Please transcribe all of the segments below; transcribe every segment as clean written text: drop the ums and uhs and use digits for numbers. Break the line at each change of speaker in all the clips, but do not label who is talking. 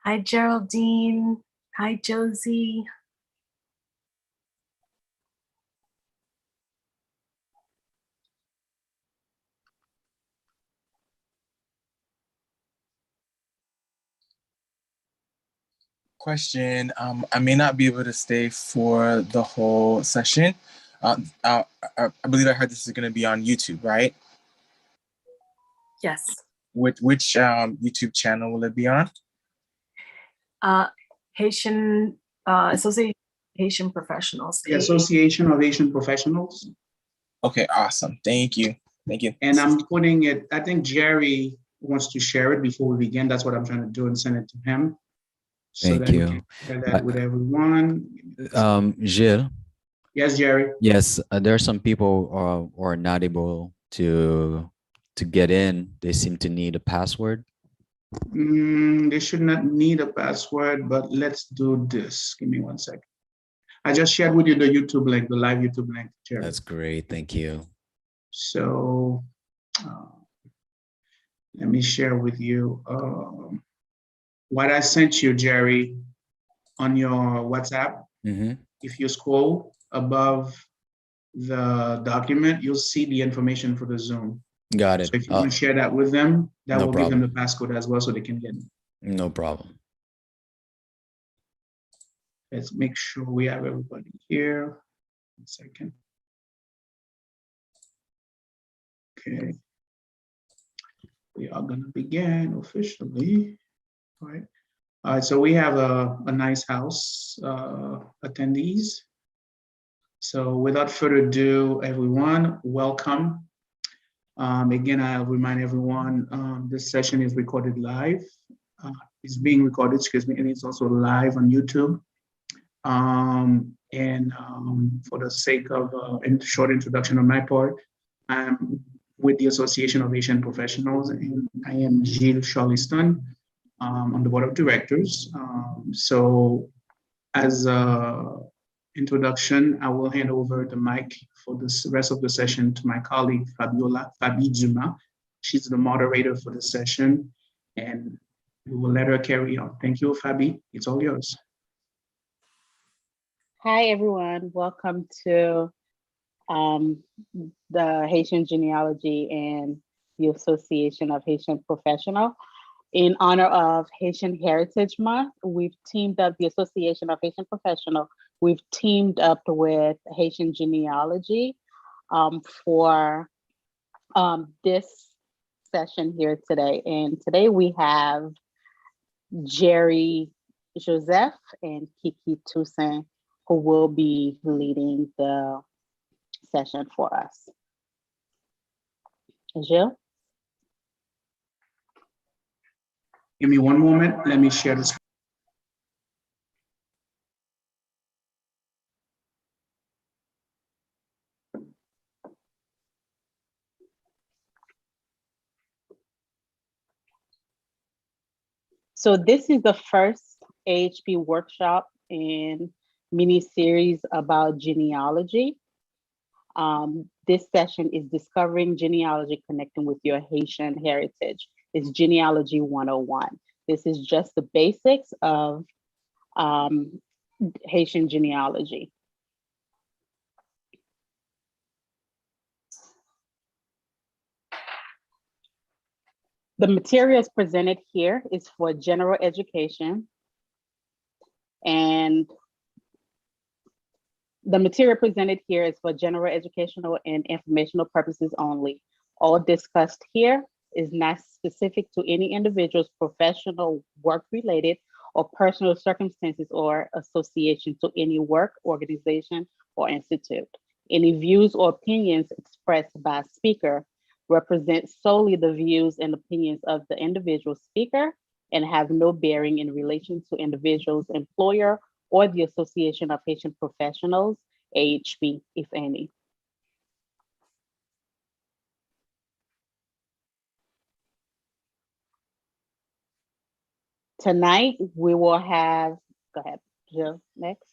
Hi, Geraldine. Hi, Josie.
Question. I may not be able to stay for the whole session. I believe I heard this is going to be on YouTube, right?
Yes.
Which YouTube channel will it be on?
Haitian Association of Haitian Professionals.
The Association of Haitian Professionals.
Okay, awesome. Thank you. Thank you.
And I'm putting it, I think Jerry wants to share it before we begin. That's what I'm trying to do and send it to him. So
Thank you.
Share that with everyone.
Gilles.
Yes, Jerry.
Yes, there are some people who are not able to get in. They seem to need a password.
They should not need a password, but let's do this. Give me 1 second. I just shared with you the YouTube link, the live YouTube link, Jerry.
That's great. Thank you.
So let me share with you what I sent you, Jerry, on your WhatsApp.
Mm-hmm.
If you scroll above the document, you'll see the information for the Zoom.
Got it.
So if you want to share that with them, that
No
will
problem.
give them the passcode as well so they can get it.
No problem.
Let's make sure we have everybody here. 1 second. Okay. We are going to begin officially. All right. All right, so we have a nice house attendees. So without further ado, everyone, welcome. Again, I'll remind everyone, this session is recorded live. It's being recorded, excuse me, and it's also live on YouTube. For the sake of a short introduction on my part, I'm with the Association of Haitian Professionals, and I am Gilles Charleston on the board of directors. So as an introduction, I will hand over the mic for the rest of the session to my colleague, Fabi Dumas. She's the moderator for the session, and we will let her carry on. Thank you, Fabi. It's all yours.
Hi, everyone. Welcome to the Haitian Genealogy and the Association of Haitian Professionals. In honor of Haitian Heritage Month, we've teamed up, the Association of Haitian Professionals, we've teamed up with Haitian Genealogy for this session here today. And today we have Jerry, Joseph, and Kiki Toussaint, who will be leading the session for us. Gilles?
Give me one moment. Let me share this.
So this is the first AHP workshop in mini-series about genealogy. This session is Discovering Genealogy, Connecting with Your Haitian Heritage. It's Genealogy 101. This is just the basics of Haitian genealogy. The materials presented here is for general education, and the material presented here is for general educational and informational purposes only. All discussed here is not specific to any individual's professional, work-related, or personal circumstances or association to any work, organization, or institute. Any views or opinions expressed by a speaker represent solely the views and opinions of the individual speaker and have no bearing in relation to individual's employer or the Association of Haitian Professionals, AHP, if any. Tonight, we will have, go ahead, Jill, next.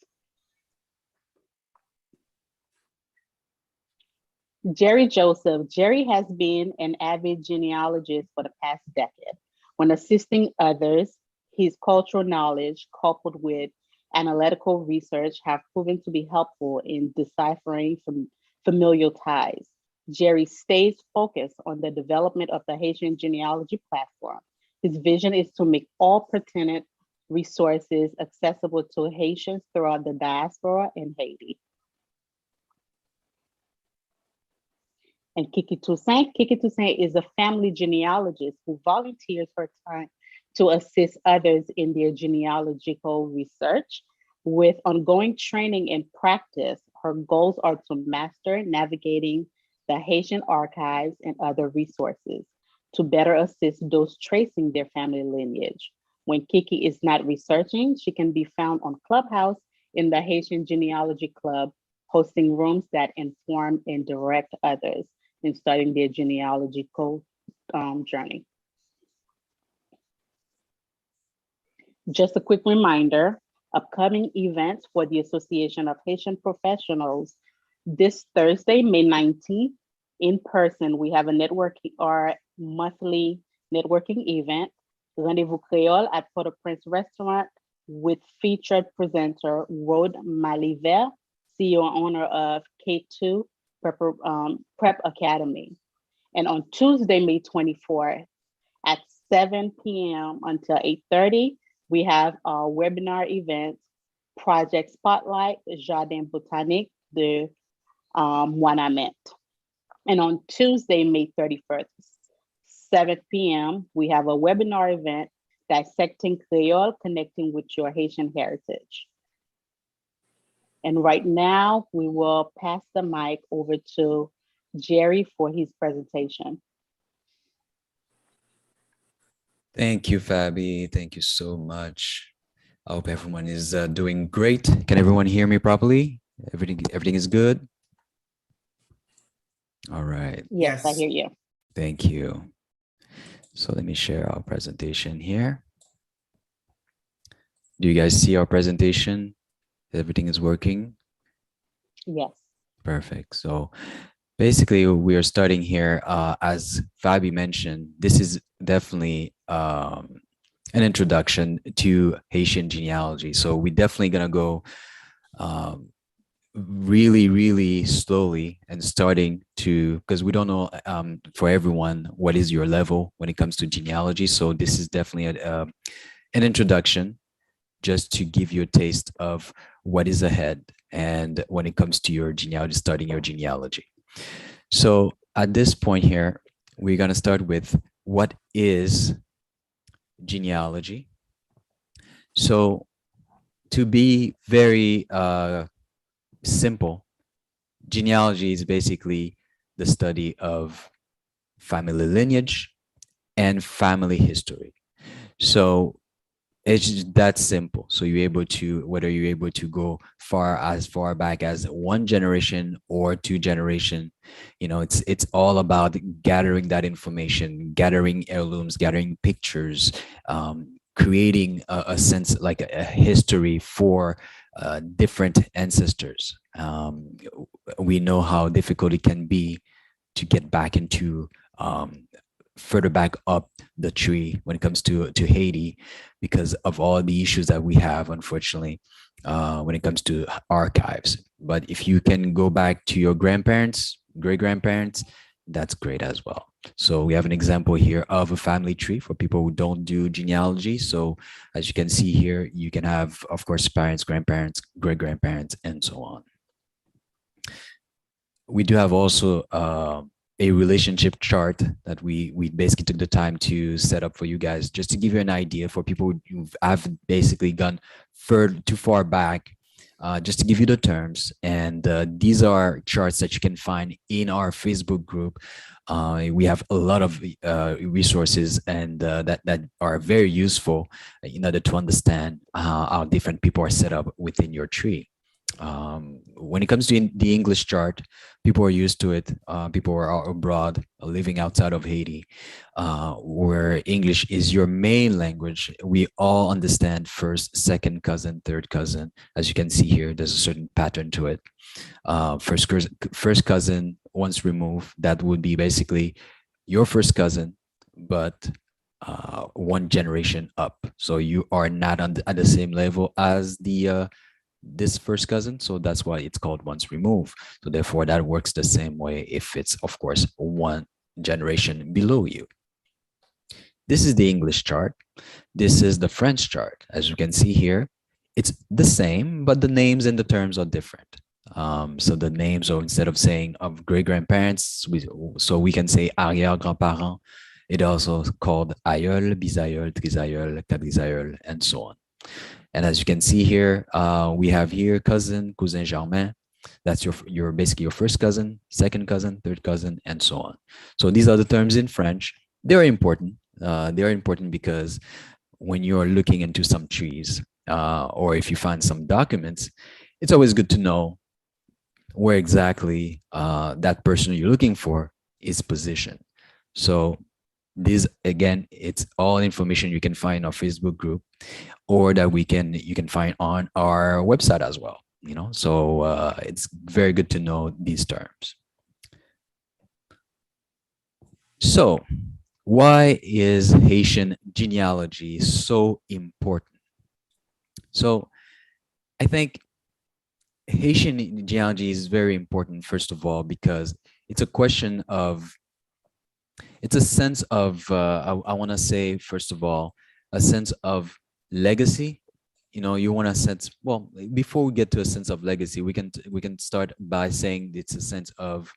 Jerry Joseph. Jerry has been an avid genealogist for the past decade. When assisting others, his cultural knowledge coupled with analytical research have proven to be helpful in deciphering familial ties. Jerry stays focused on the development of the Haitian Genealogy platform. His vision is to make all pertinent resources accessible to Haitians throughout the diaspora in Haiti. And Kiki Toussaint. Kiki Toussaint is a family genealogist who volunteers her time to assist others in their genealogical research. With ongoing training and practice, her goals are to master navigating the Haitian archives and other resources to better assist those tracing their family lineage. When Kiki is not researching, she can be found on Clubhouse in the Haitian Genealogy Club, hosting rooms that inform and direct others in starting their genealogical journey. Just a quick reminder, upcoming events for the Association of Haitian Professionals. This Thursday, May 19th, in person, we have a networking or monthly networking event, Rendezvous Creole at Port-au-Prince Restaurant with featured presenter Rod Maliver, CEO and owner of K2 Prep Academy. And on Tuesday, May 24th at 7 p.m. until 8:30, we have our webinar event, Project Spotlight, Jardin Botanique de Moinamet. And on Tuesday, May 31st, 7 p.m., we have a webinar event, Dissecting Creole, Connecting with Your Haitian Heritage. And right now, we will pass the mic over to Jerry for his presentation.
Thank you, Fabi. Thank you so much. I hope everyone is doing great. Can everyone hear me properly? Everything is good? All right.
Yes, I hear you.
Thank you. So let me share our presentation here. Do you guys see our presentation? Everything is working?
Yes.
Perfect. So basically, we are starting here, as Fabi mentioned, this is definitely an introduction to Haitian genealogy. So we're definitely going to go really slowly and starting to, because we don't know for everyone what is your level when it comes to genealogy. So this is definitely an introduction just to give you a taste of what is ahead and when it comes to your genealogy, starting your genealogy. So at this point here, we're going to start with what is genealogy. So to be very simple, genealogy is basically the study of family lineage and family history. So it's just that simple. So you're able to, whether you're able to go as far back as one generation or two generation, you know, it's all about gathering that information, gathering heirlooms, gathering pictures, creating a sense like a history for different ancestors. We know how difficult it can be to get back into further back up the tree when it comes to Haiti, because of all the issues that we have, unfortunately, when it comes to archives. But if you can go back to your grandparents, great-grandparents, that's great as well. So we have an example here of a family tree for people who don't do genealogy. So as you can see here, you can have, of course, parents, grandparents, great-grandparents, and so on. We do have also a relationship chart that we basically took the time to set up for you guys, just to give you an idea for people who have basically gone too far back, just to give you the terms. And these are charts that you can find in our Facebook group. We have a lot of resources and that are very useful in order to understand how different people are set up within your tree. When it comes to the English chart, people are used to it. People are abroad, living outside of Haiti, where English is your main language. We all understand first, second cousin, third cousin. As you can see here, there's a certain pattern to it. First cousin, once removed, that would be basically your first cousin, but one generation up. So you are not at the same level as this first cousin, so that's why it's called once removed. So therefore that works the same way if it's, of course, one generation below you. This is the English chart. This is the French chart. As you can see here, it's the same, but the names and the terms are different. So the names are, instead of saying of great grandparents, so we can say arrière grand-parents. It also called aïeul, bisaïeul, trisaïeul, quadrisaïeul, and so on. And as you can see here, we have here cousin germain. That's your basically your first cousin, second cousin, third cousin, and so on. So these are the terms in French. They're important. They're important because when you're looking into some trees, or if you find some documents, it's always good to know where exactly that person you're looking for is positioned. So this, again, it's all information you can find in our Facebook group, or that you can find on our website as well. So it's very good to know these terms. So why is Haitian genealogy so important? So I think Haitian genealogy is very important, first of all, because it's a question of, it's a sense of, I want to say, first of all, a sense of legacy. You want a sense, well, before we get to a sense of legacy, we can start by saying it's a sense of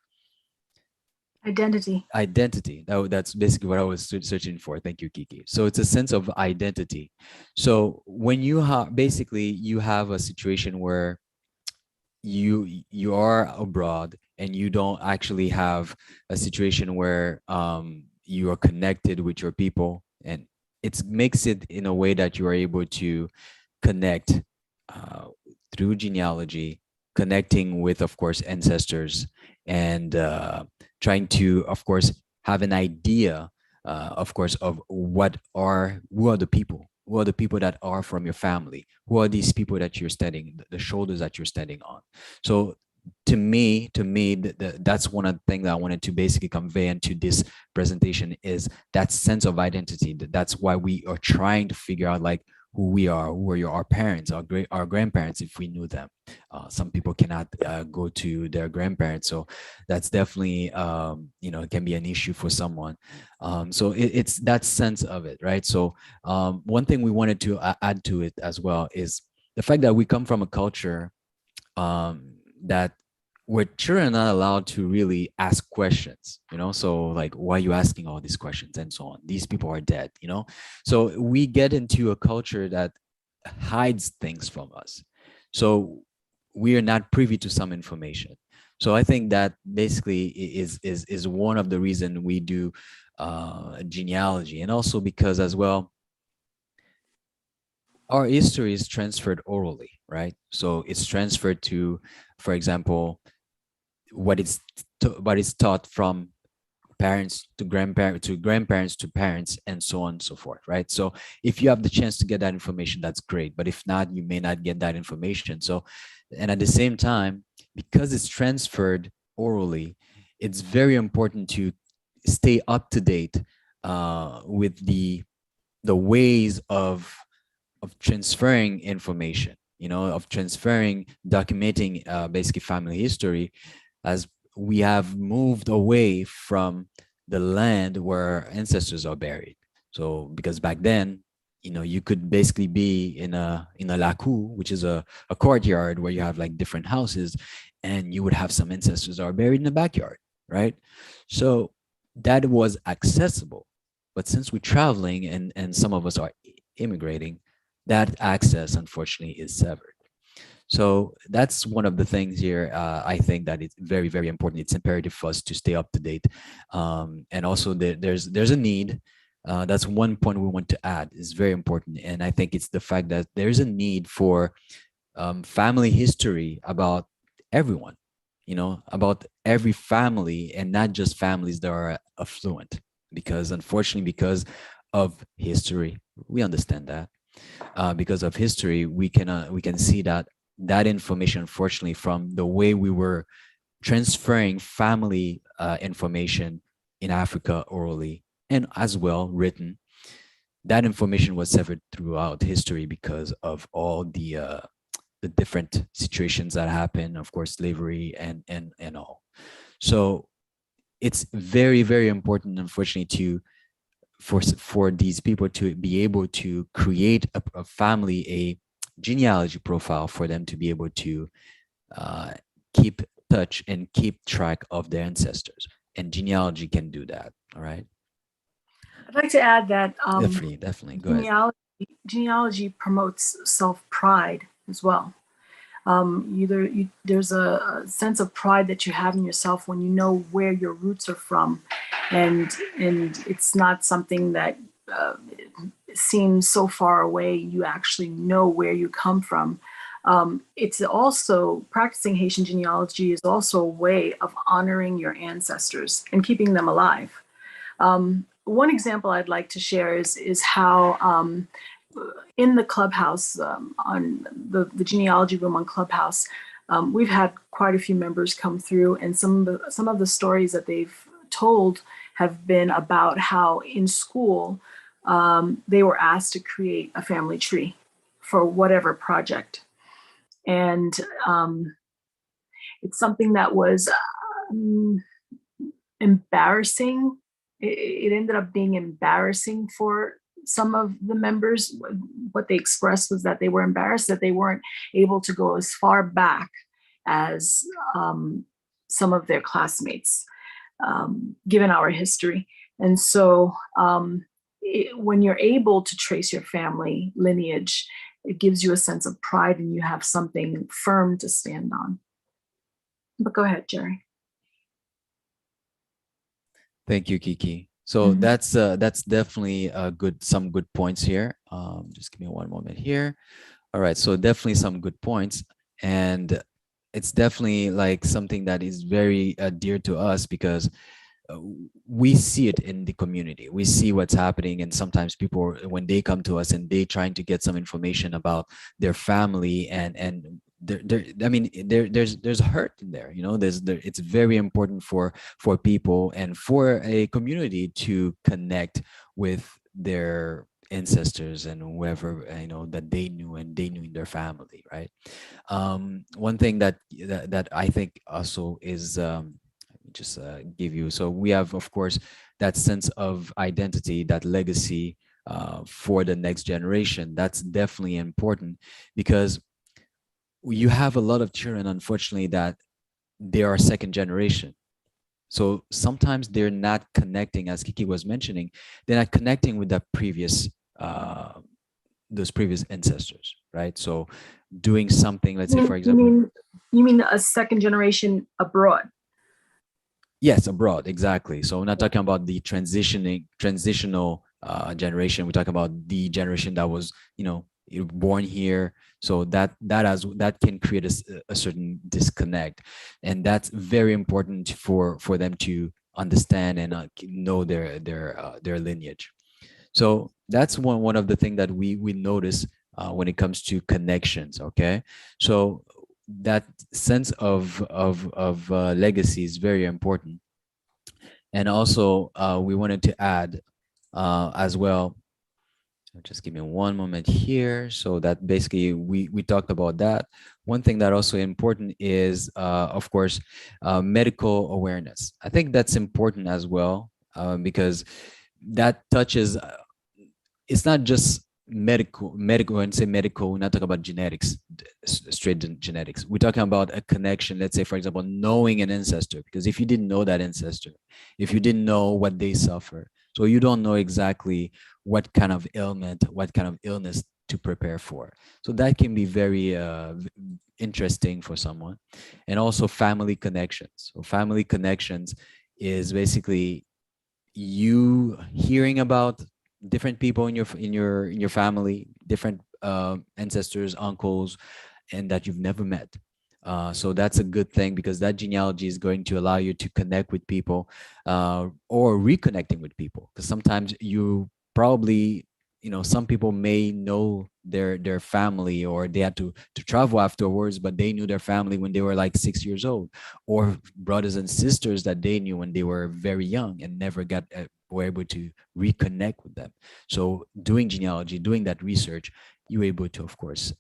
Identity.
That's basically what I was searching for. Thank you, Kiki. So it's a sense of identity. So when you have, basically, you have a situation where you are abroad and you don't actually have a situation where you are connected with your people, and it makes it in a way that you are able to connect through genealogy, connecting with, of course, ancestors, and trying to, of course, have an idea, of course, of who are the people. Who are the people that are from your family? Who are these people that you're standing, the shoulders that you're standing on? So to me, that's one of the things that I wanted to basically convey into this presentation, is that sense of identity. That's why we are trying to figure out, like, who we are, who are our parents, our grandparents, if we knew them. Some people cannot go to their grandparents, so that's definitely it can be an issue for someone. So it's that sense of it, right? So one thing we wanted to add to it as well is the fact that we come from a culture that where children are not allowed to really ask questions, so like, why are you asking all these questions, and so on? These people are dead, so we get into a culture that hides things from us, so we are not privy to some information. So I think that basically is one of the reasons we do genealogy, and also because as well, our history is transferred orally, right? So it's transferred to, for example, what is taught from parents to grandparents to parents, and so on and so forth, right? So if you have the chance to get that information, that's great. But if not, you may not get that information. So, and at the same time, because it's transferred orally, it's very important to stay up to date with the ways of transferring information, of transferring, documenting basically family history, as we have moved away from the land where ancestors are buried. So because back then, you could basically be in a laku, which is a courtyard where you have like different houses, and you would have some ancestors that are buried in the backyard, right? So that was accessible. But since we're traveling and some of us are immigrating, that access, unfortunately, is severed. So that's one of the things here. I think that it's very, very important. It's imperative for us to stay up to date. And also there's a need. That's one point we want to add. Is very important. And I think it's the fact that there's a need for family history about everyone, about every family, and not just families that are affluent, because unfortunately, because of history, we understand that. Because of history, we can see that information, unfortunately, from the way we were transferring family information in Africa orally and as well written. That information was severed throughout history because of all the different situations that happen, of course, slavery and all. So it's very, very important, unfortunately, for these people to be able to create a family, a genealogy profile for them to be able to keep touch and keep track of their ancestors. And genealogy can do that. All right.
I'd like to add that
Definitely. Go ahead.
genealogy promotes self-pride as well. There's a sense of pride that you have in yourself when you know where your roots are from, and it's not something that seems so far away. You actually know where you come from. It's also, practicing Haitian genealogy is also a way of honoring your ancestors and keeping them alive. One example I'd like to share is how in the Clubhouse, on the genealogy room on Clubhouse, we've had quite a few members come through, and some of the stories that they've told have been about how in school they were asked to create a family tree for whatever project, and it's something that was embarrassing. It ended up being embarrassing for some of the members. What they expressed was that they were embarrassed that they weren't able to go as far back as some of their classmates, given our history. And so when you're able to trace your family lineage, it gives you a sense of pride and you have something firm to stand on. But go ahead, Jerry.
Thank you, Kiki. So that's definitely some good points here. Just give me one moment here. All right, so definitely some good points, and it's definitely like something that is very dear to us, because we see it in the community. We see what's happening, and sometimes people, when they come to us and they trying to get some information about their family, and there's hurt in there. It's very important for people and for a community to connect with their ancestors and whoever that they knew and they knew in their family, right? One thing that I think also is just give you. So we have, of course, that sense of identity, that legacy for the next generation. That's definitely important, because you have a lot of children, unfortunately, that they are second generation. So sometimes they're not connecting, as Kiki was mentioning, they're not connecting with that previous those previous ancestors, right? So doing something, let's say, for example,
you mean a second generation abroad?
Yes, abroad, exactly. So we're not talking about the transitional generation. We're talking about the generation that was, born here. So that can create a certain disconnect, and that's very important for them to understand and know their lineage. So that's one of the things that we notice when it comes to connections. Okay, so that sense of legacy is very important. And also we wanted to add as well, just give me one moment here. So that basically we talked about that. One thing that also important is of course medical awareness. I think that's important as well, because that touches it's not just medical. When I say medical, we're not talking about genetics, straight genetics. We're talking about a connection. Let's say, for example, knowing an ancestor, because if you didn't know that ancestor, if you didn't know what they suffer, so you don't know exactly what kind of ailment, what kind of illness to prepare for. So that can be very interesting for someone. And also family connections. So family connections is basically you hearing about different people in your family, different ancestors, uncles, and that you've never met. So that's a good thing, because that genealogy is going to allow you to connect with people, or reconnecting with people. Because sometimes you probably, some people may know their family, or they had to travel afterwards, but they knew their family when they were like 6 years old, or brothers and sisters that they knew when they were very young and never were able to reconnect with them. So doing genealogy, doing that research, you're able to, of course,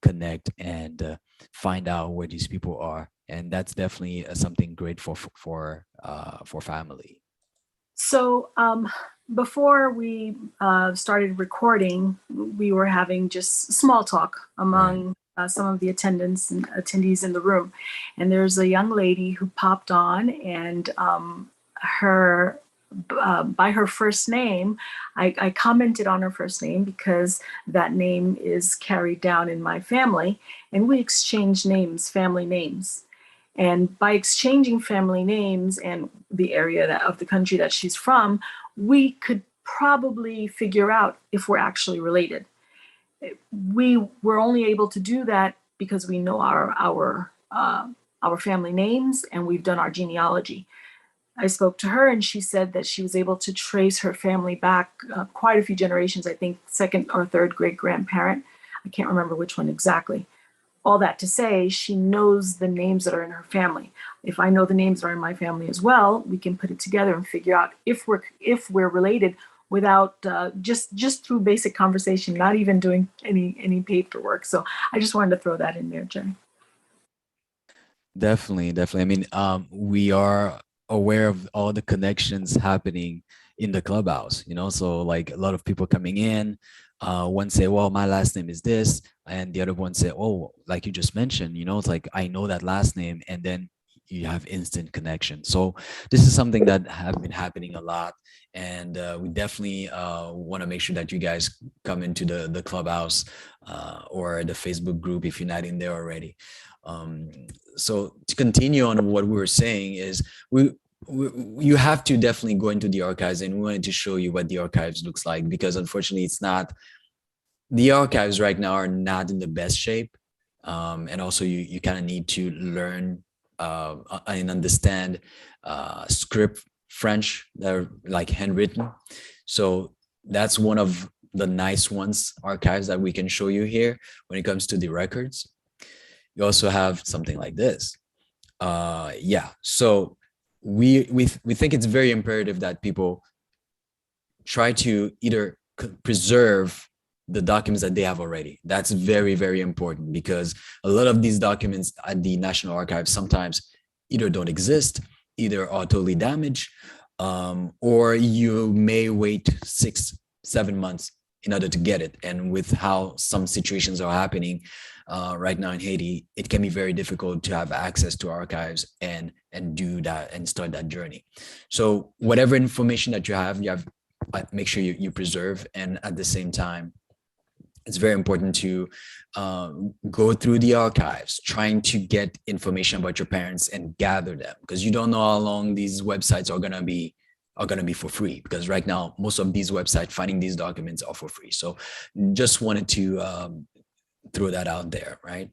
connect and find out where these people are, and that's definitely something great for family.
So before we started recording, we were having just small talk among some of the attendants and attendees in the room. And there's a young lady who popped on, and her by her first name, I commented on her first name because that name is carried down in my family, and we exchange names, family names. And by exchanging family names and the area of the country that she's from, we could probably figure out if we're actually related. We were only able to do that because we know our family names, and we've done our genealogy. I spoke to her, and she said that she was able to trace her family back quite a few generations, I think second or third great grandparent. I can't remember which one exactly. All that to say, she knows the names that are in her family. If I know the names that are in my family as well, we can put it together and figure out if we're related without just through basic conversation, not even doing any paperwork. So I just wanted to throw that in there, Jenny.
Definitely. I mean, we are aware of all the connections happening in the clubhouse, so like a lot of people coming in, one say, well, my last name is this, and the other one say, oh, like you just mentioned, it's like, I know that last name, and then you have instant connection. So this is something that have been happening a lot, and we definitely want to make sure that you guys come into the clubhouse or the Facebook group if you're not in there already. So to continue on what we were saying is, you have to definitely go into the archives, and we wanted to show you what the archives looks like, because unfortunately the archives right now are not in the best shape. And also you kind of need to learn and understand script French that are like handwritten. So that's one of the nice archives that we can show you here when it comes to the records. You also have something like this. So we think it's very imperative that people try to either preserve the documents that they have already. That's very, very important, because a lot of these documents at the National Archives sometimes either don't exist, either are totally damaged, or you may wait 6-7 months in order to get it. And with how some situations are happening right now in Haiti, it can be very difficult to have access to archives and do that and start that journey. So whatever information that you have make sure you preserve. And at the same time, it's very important to go through the archives, trying to get information about your parents and gather them, because you don't know how long these websites are gonna be for free, because right now most of these websites finding these documents are for free. So just wanted to throw that out there, right?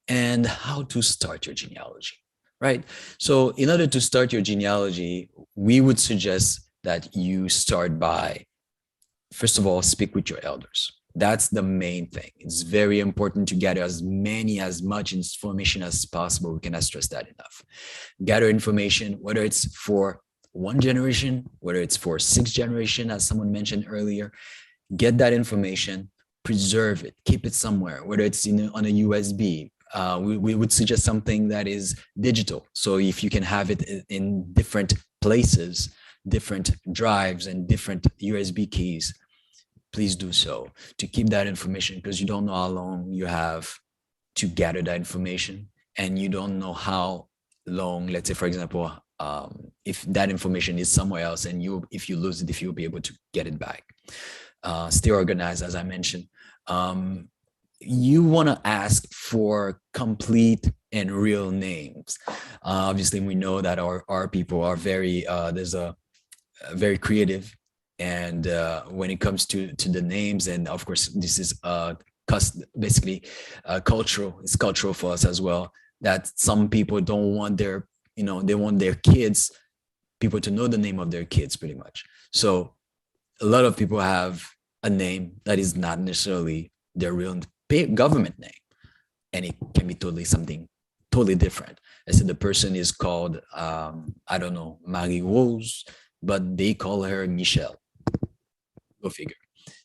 And how to start your genealogy, right? So in order to start your genealogy, we would suggest that you start by, first of all, speak with your elders. That's the main thing. It's very important to gather as much information as possible. We cannot stress that enough. Gather information, whether it's for one generation, whether it's for 6 generations, as someone mentioned earlier. Get that information, preserve it, keep it somewhere, whether it's on a USB. We would suggest something that is digital. So if you can have it in different places, different drives and different USB keys, please do so to keep that information, because you don't know how long you have to gather that information, and you don't know how long, let's say, for example, if that information is somewhere else and if you lose it, if you'll be able to get it back. Stay organized, as I mentioned. You want to ask for complete and real names. Obviously, we know that our people are very, very creative. And when it comes to the names, and of course, this is basically cultural. It's cultural for us as well, that some people don't want their, they want their kids, people to know the name of their kids pretty much. So a lot of people have a name that is not necessarily their real government name, and it can be totally something totally different. I said the person is called, I don't know, Marie Rose, but they call her Michelle. Go figure.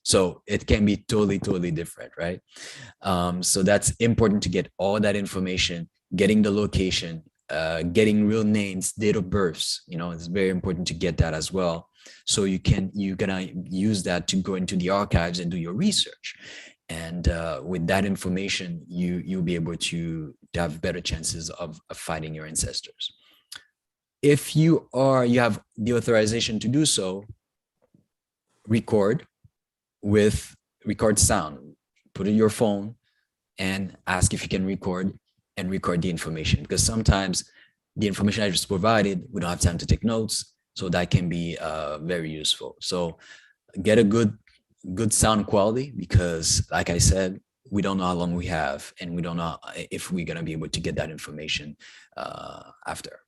So it can be totally, totally different, right? So that's important to get all that information, getting the location, getting real names, date of births. It's very important to get that as well. So you're gonna use that to go into the archives and do your research. And with that information, you'll be able to have better chances of finding your ancestors. If you have the authorization to do so, record sound, put it in your phone and ask if you can record the information, because sometimes the information I just provided, we don't have time to take notes. So that can be very useful. So get a good sound quality, because like I said, we don't know how long we have, and we don't know if we're going to be able to get that information after.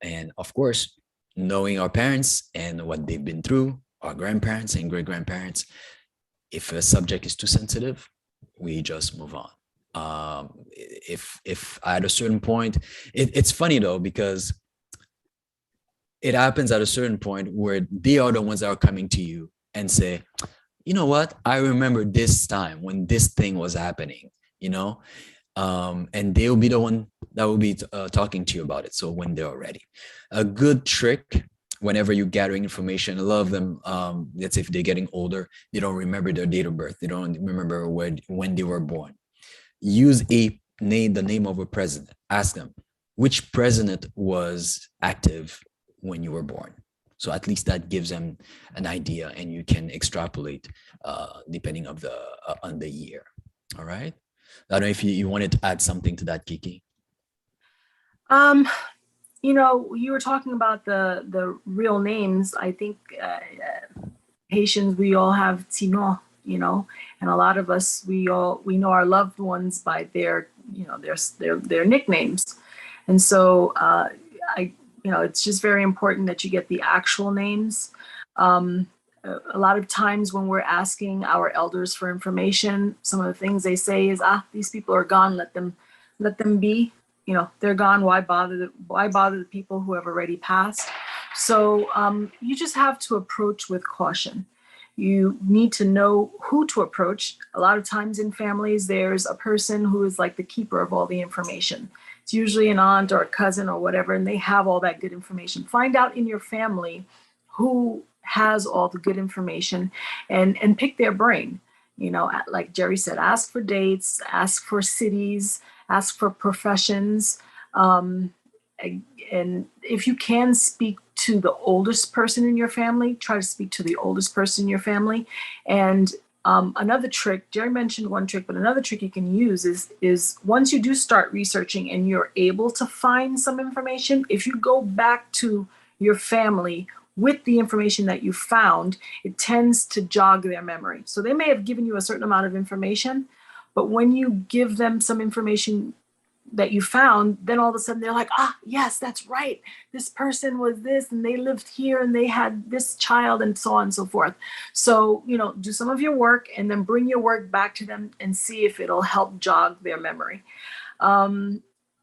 And of course, knowing our parents and what they've been through, our grandparents and great-grandparents, if a subject is too sensitive, we just move on. If at a certain point, it's funny though, because it happens at a certain point where they are the ones that are coming to you and say, you know what, I remember this time when this thing was happening, and they'll be the one that will be talking to you about it. So when they're ready, a good trick, whenever you're gathering information, a lot of them, let's say if they're getting older, they don't remember their date of birth. They don't remember when they were born. Use the name of a president. Ask them, which president was active when you were born? So at least that gives them an idea, and you can extrapolate depending on the year. All right. I don't know if you wanted to add something to that, Kiki.
You were talking about the real names. I think Haitians, we all have Tino, and a lot of us, we know our loved ones by their nicknames. And so it's just very important that you get the actual names. A lot of times when we're asking our elders for information, some of the things they say is, these people are gone, let them be. They're gone. Why bother the people who have already passed? So you just have to approach with caution. You need to know who to approach. A lot of times in families, there's a person who is like the keeper of all the information. It's usually an aunt or a cousin or whatever, and they have all that good information. Find out in your family who has all the good information, and pick their brain. Like Jerry said, ask for dates, ask for cities, ask for professions. And if you can speak to the oldest person in your family, try to speak to the oldest person in your family. And another trick, Jerry mentioned one trick, but another trick you can use is once you do start researching and you're able to find some information, if you go back to your family with the information that you found, it tends to jog their memory. So they may have given you a certain amount of information, but when you give them some information that you found, then all of a sudden they're like, yes, that's right. This person was this, and they lived here, and they had this child, and so on and so forth. So, do some of your work and then bring your work back to them and see if it'll help jog their memory. A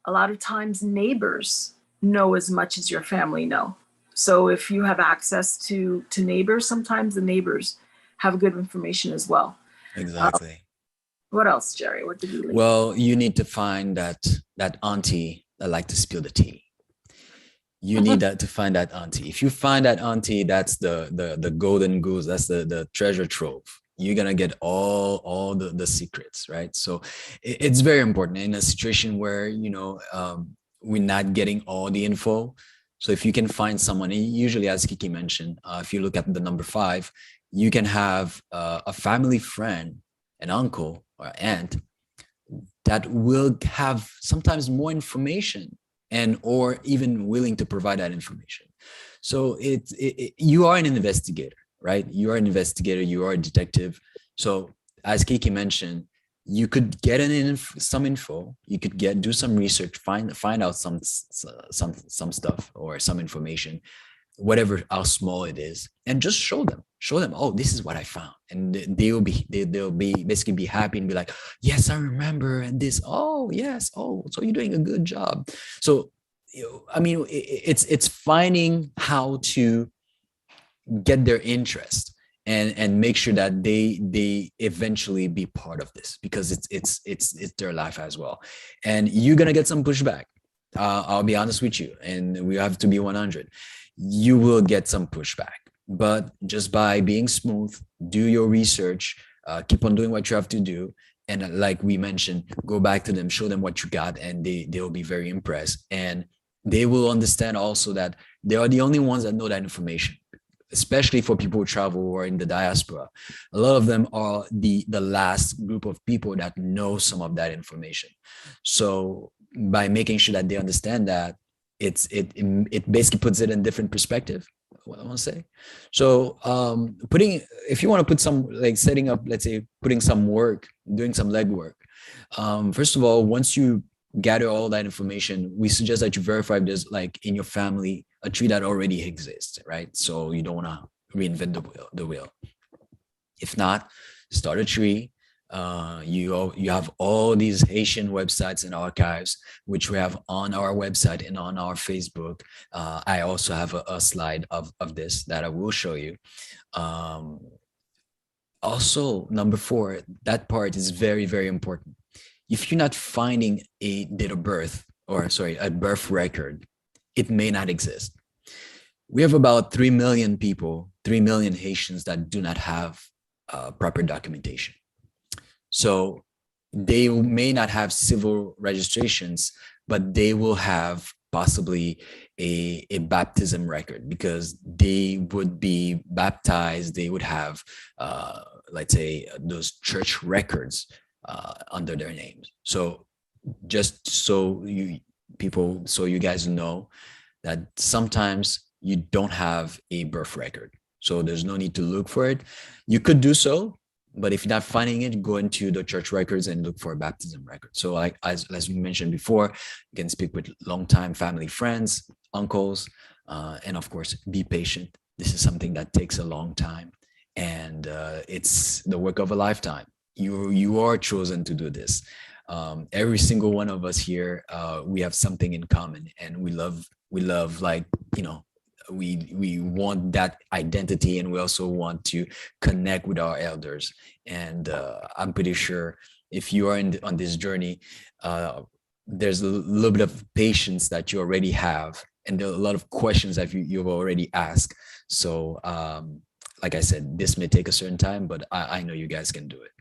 lot of times neighbors know as much as your family know. So if you have access to neighbors, sometimes the neighbors have good information as well.
Exactly.
What else, Jerry? What did you leave?
Well, you need to find that auntie that like to spill the tea. You need to find that auntie. If you find that auntie, that's the golden goose. That's the treasure trove. You're gonna get all the secrets, right? So it's very important in a situation where we're not getting all the info. So if you can find someone, and usually, as Kiki mentioned, if you look at the number 5, you can have a family friend, an uncle or aunt that will have sometimes more information or even willing to provide that information. So you are an investigator, right? You are an investigator, you are a detective. So as Kiki mentioned, you could get some info, you could do some research, find out some stuff or some information, whatever, how small it is, and just show them, oh, this is what I found. And they'll be basically be happy and be like, yes, I remember. And this, oh yes, oh, so you're doing a good job. So, I mean, it's finding how to get their interest and make sure that they eventually be part of this, because it's their life as well. And you're gonna get some pushback. I'll be honest with you, and we have to be 100. You will get some pushback, but just by being smooth, do your research, keep on doing what you have to do. And like we mentioned, go back to them, show them what you got, and they'll be very impressed. And they will understand also that they are the only ones that know that information, especially for people who travel or in the diaspora. A lot of them are the last group of people that know some of that information. So by making sure that they understand that, it basically puts it in different perspective, what I want to say. So if you want to put some, like, setting up, let's say, putting some work, doing some legwork, first of all, once you gather all that information, we suggest that you verify if there's, like, in your family, a tree that already exists, right? So you don't want to reinvent the wheel. If not, start a tree. You have all these Haitian websites and archives, which we have on our website and on our Facebook. I also have a slide of this that I will show you. Also, number 4, that part is very, very important. If you're not finding a date of birth, or sorry, a birth record, it may not exist. We have about 3 million people, 3 million Haitians that do not have proper documentation. So they may not have civil registrations, but they will have possibly a baptism record, because they would be baptized. They would have, let's say, those church records under their names. So just so you guys know that sometimes you don't have a birth record. So there's no need to look for it. You could do so, but if you're not finding it, go into the church records and look for a baptism record. So, like, as we mentioned before, you can speak with longtime family, friends, uncles, and of course, be patient. This is something that takes a long time, and it's the work of a lifetime. You are chosen to do this. Every single one of us here, we have something in common, and we love, like, we want that identity, and we also want to connect with our elders. And I'm pretty sure if you are on this journey, there's a little bit of patience that you already have, and there are a lot of questions that you've already asked. So like I said, this may take a certain time, but I know you guys can do it.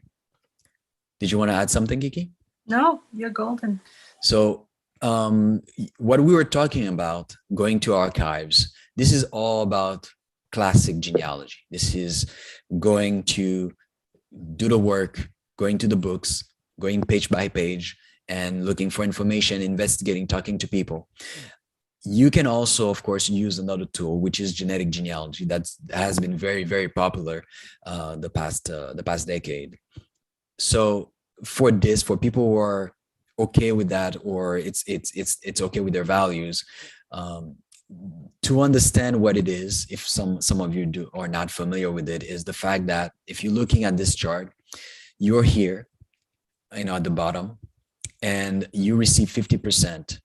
Did you want to add something, Kiki?
No, you're golden.
So what we were talking about, going to archives, this is all about classic genealogy. This is going to do the work, going to the books, going page by page, and looking for information, investigating, talking to people. You can also, of course, use another tool, which is genetic genealogy. That has been very, very popular the past decade. So for people who are okay with that, or it's okay with their values, to understand what it is, if some of you are not familiar with it, is the fact that if you're looking at this chart, you're here, at the bottom, and you receive 50%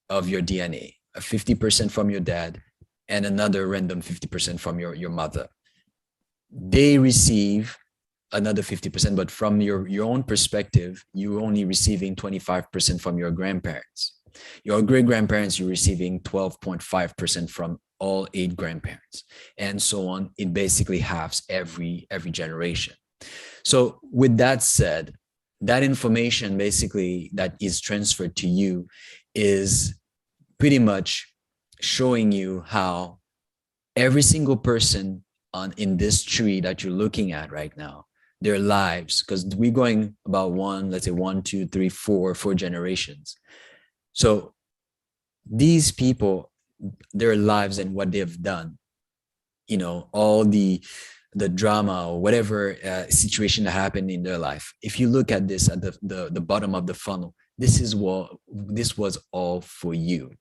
of your DNA, 50% from your dad, and another random 50% from your mother. They receive another 50%, but from your own perspective, you're only receiving 25% from your grandparents. Your great-grandparents, you're receiving 12.5% from all 8 grandparents, and so on. It basically halves every generation. So with that said, that information basically that is transferred to you is pretty much showing you how every single person in this tree that you're looking at right now, their lives, because we're going about 1, 2, 3, 4 generations. So these people, their lives and what they've done, all the the drama or whatever situation that happened in their life. If you look at this at the bottom of the funnel, this was all for you.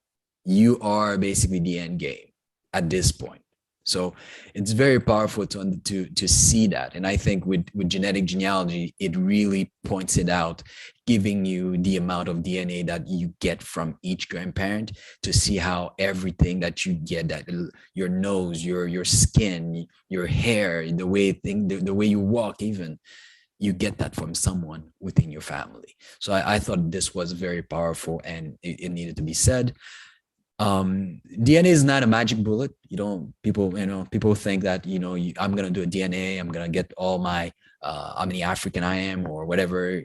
You are basically the end game at this point. So it's very powerful to see that. And I think with genetic genealogy, it really points it out, giving you the amount of DNA that you get from each grandparent, to see how everything that you get, that your nose, your skin, your hair, the way you walk, even, you get that from someone within your family. So I thought this was very powerful, and it needed to be said. DNA is not a magic bullet. People think that, I'm going to do a DNA, I'm going to get all my, how many African I am, or whatever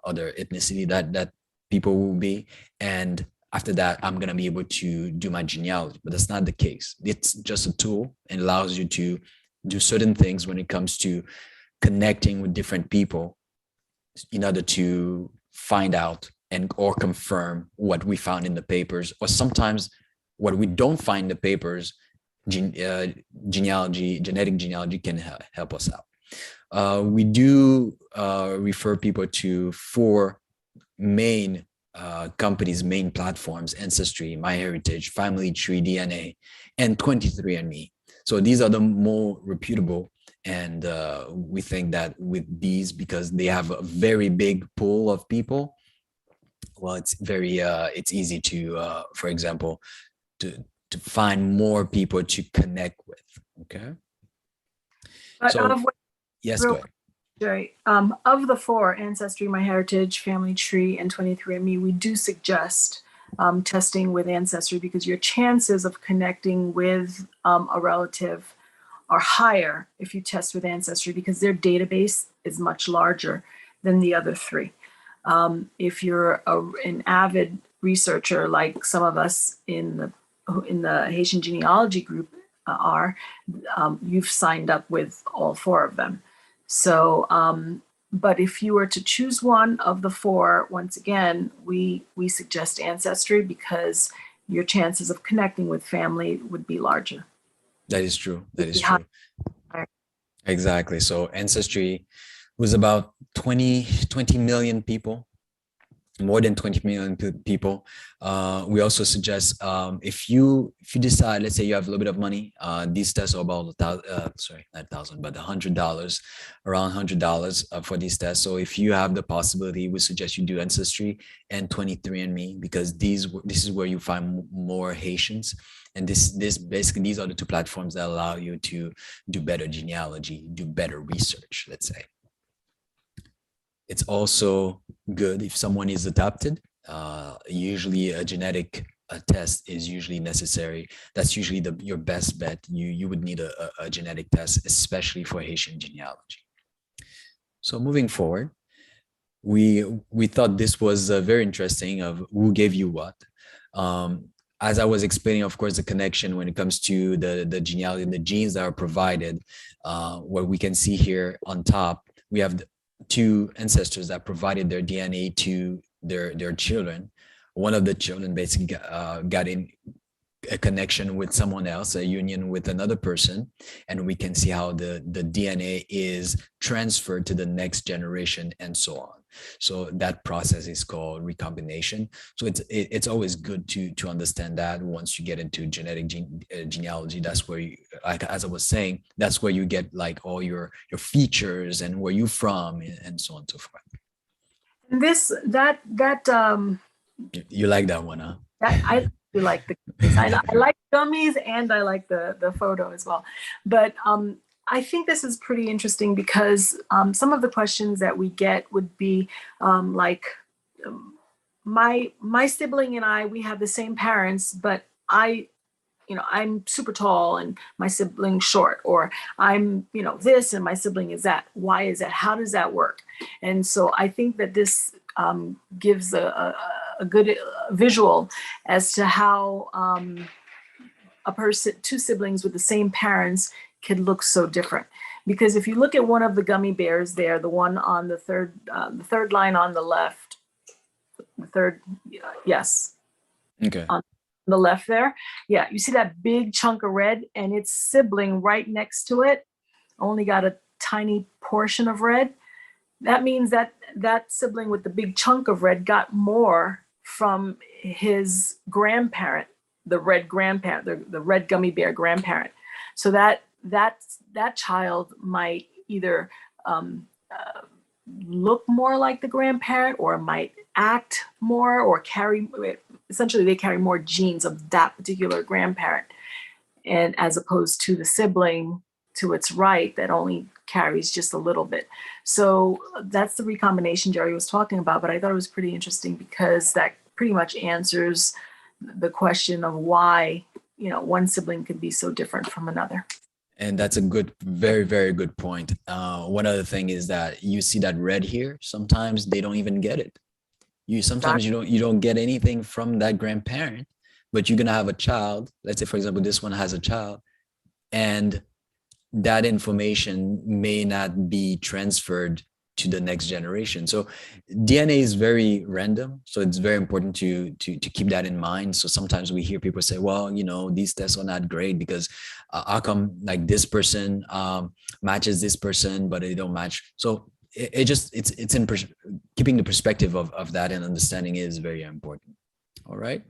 other ethnicity that people will be. And after that, I'm going to be able to do my genealogy, but that's not the case. It's just a tool, and allows you to do certain things when it comes to connecting with different people in order to find out or confirm what we found in the papers, or sometimes what we don't find in the papers. Genetic genealogy can help us out. We do refer people to 4 main companies, main platforms: Ancestry, MyHeritage, Family Tree DNA, and 23andMe. So these are the more reputable. And we think that with these, because they have a very big pool of people, well, it's easy to, for example, to find more people to connect with. Okay.
But
So, yes, go ahead.
Jerry, of the 4, Ancestry, MyHeritage, Family Tree, and 23andMe, we do suggest testing with Ancestry, because your chances of connecting with a relative are higher if you test with Ancestry, because their database is much larger than the other 3. If you're an avid researcher, like some of us in the Haitian Genealogy Group are, you've signed up with all 4 of them. So, but if you were to choose one of the 4, once again, we suggest Ancestry, because your chances of connecting with family would be larger.
That is true. That is true. Exactly. So Ancestry was about 20 million people, more than 20 million people. We also suggest, if you decide, let's say you have a little bit of money, these tests are about $100, around $100 for these tests. So if you have the possibility, we suggest you do Ancestry and 23andMe, because this is where you find more Haitians. And this basically, these are the 2 platforms that allow you to do better genealogy, do better research, let's say. It's also good if someone is adopted. Usually a genetic test is usually necessary. That's usually your best bet. You would need a genetic test, especially for Haitian genealogy. So moving forward, we thought this was very interesting, of who gave you what. As I was explaining, of course, the connection when it comes to the genealogy and the genes that are provided. What we can see here on top, we have 2 ancestors that provided their DNA to their children. One of the children basically got in a connection with someone else, a union with another person, and we can see how the DNA is transferred to the next generation, and so on. So that process is called recombination. So it's always good to understand that once you get into genetic genealogy. That's where you, like, as I was saying, that's where you get like all your features and where you're from, and so on and so forth.
And
You like that one, huh?
I do like the I like gummies, and I like the photo as well. But I think this is pretty interesting, because some of the questions that we get would be like, my sibling and I, we have the same parents, but I'm super tall and my sibling's short, or I'm, this and my sibling is that. Why is that? How does that work? And so I think that this gives a good visual as to how a person, 2 siblings with the same parents, could look so different. Because if you look at one of the gummy bears there, the one on the third line on the left, yes.
Okay.
On the left there, yeah, you see that big chunk of red, and its sibling right next to it only got a tiny portion of red, that means that that sibling with the big chunk of red got more from his grandparent, the red grandparent, the red gummy bear grandparent. So that child might either look more like the grandparent, or might act more, or carry, essentially they carry more genes of that particular grandparent, and as opposed to the sibling to its right that only carries just a little bit. So that's the recombination Jerry was talking about, but I thought it was pretty interesting because that pretty much answers the question of why, one sibling could be so different from another.
And that's a good, very, very good point. One other thing is that you see that red here, sometimes they don't even get it. Sometimes you don't get anything from that grandparent, but you're gonna have a child. Let's say, for example, this one has a child, and that information may not be transferred to the next generation. So DNA is very random. So it's very important to keep that in mind. So sometimes we hear people say, well, these tests are not great because how come like this person matches this person, but they don't match. So it's in keeping the perspective of that and understanding is very important. All right.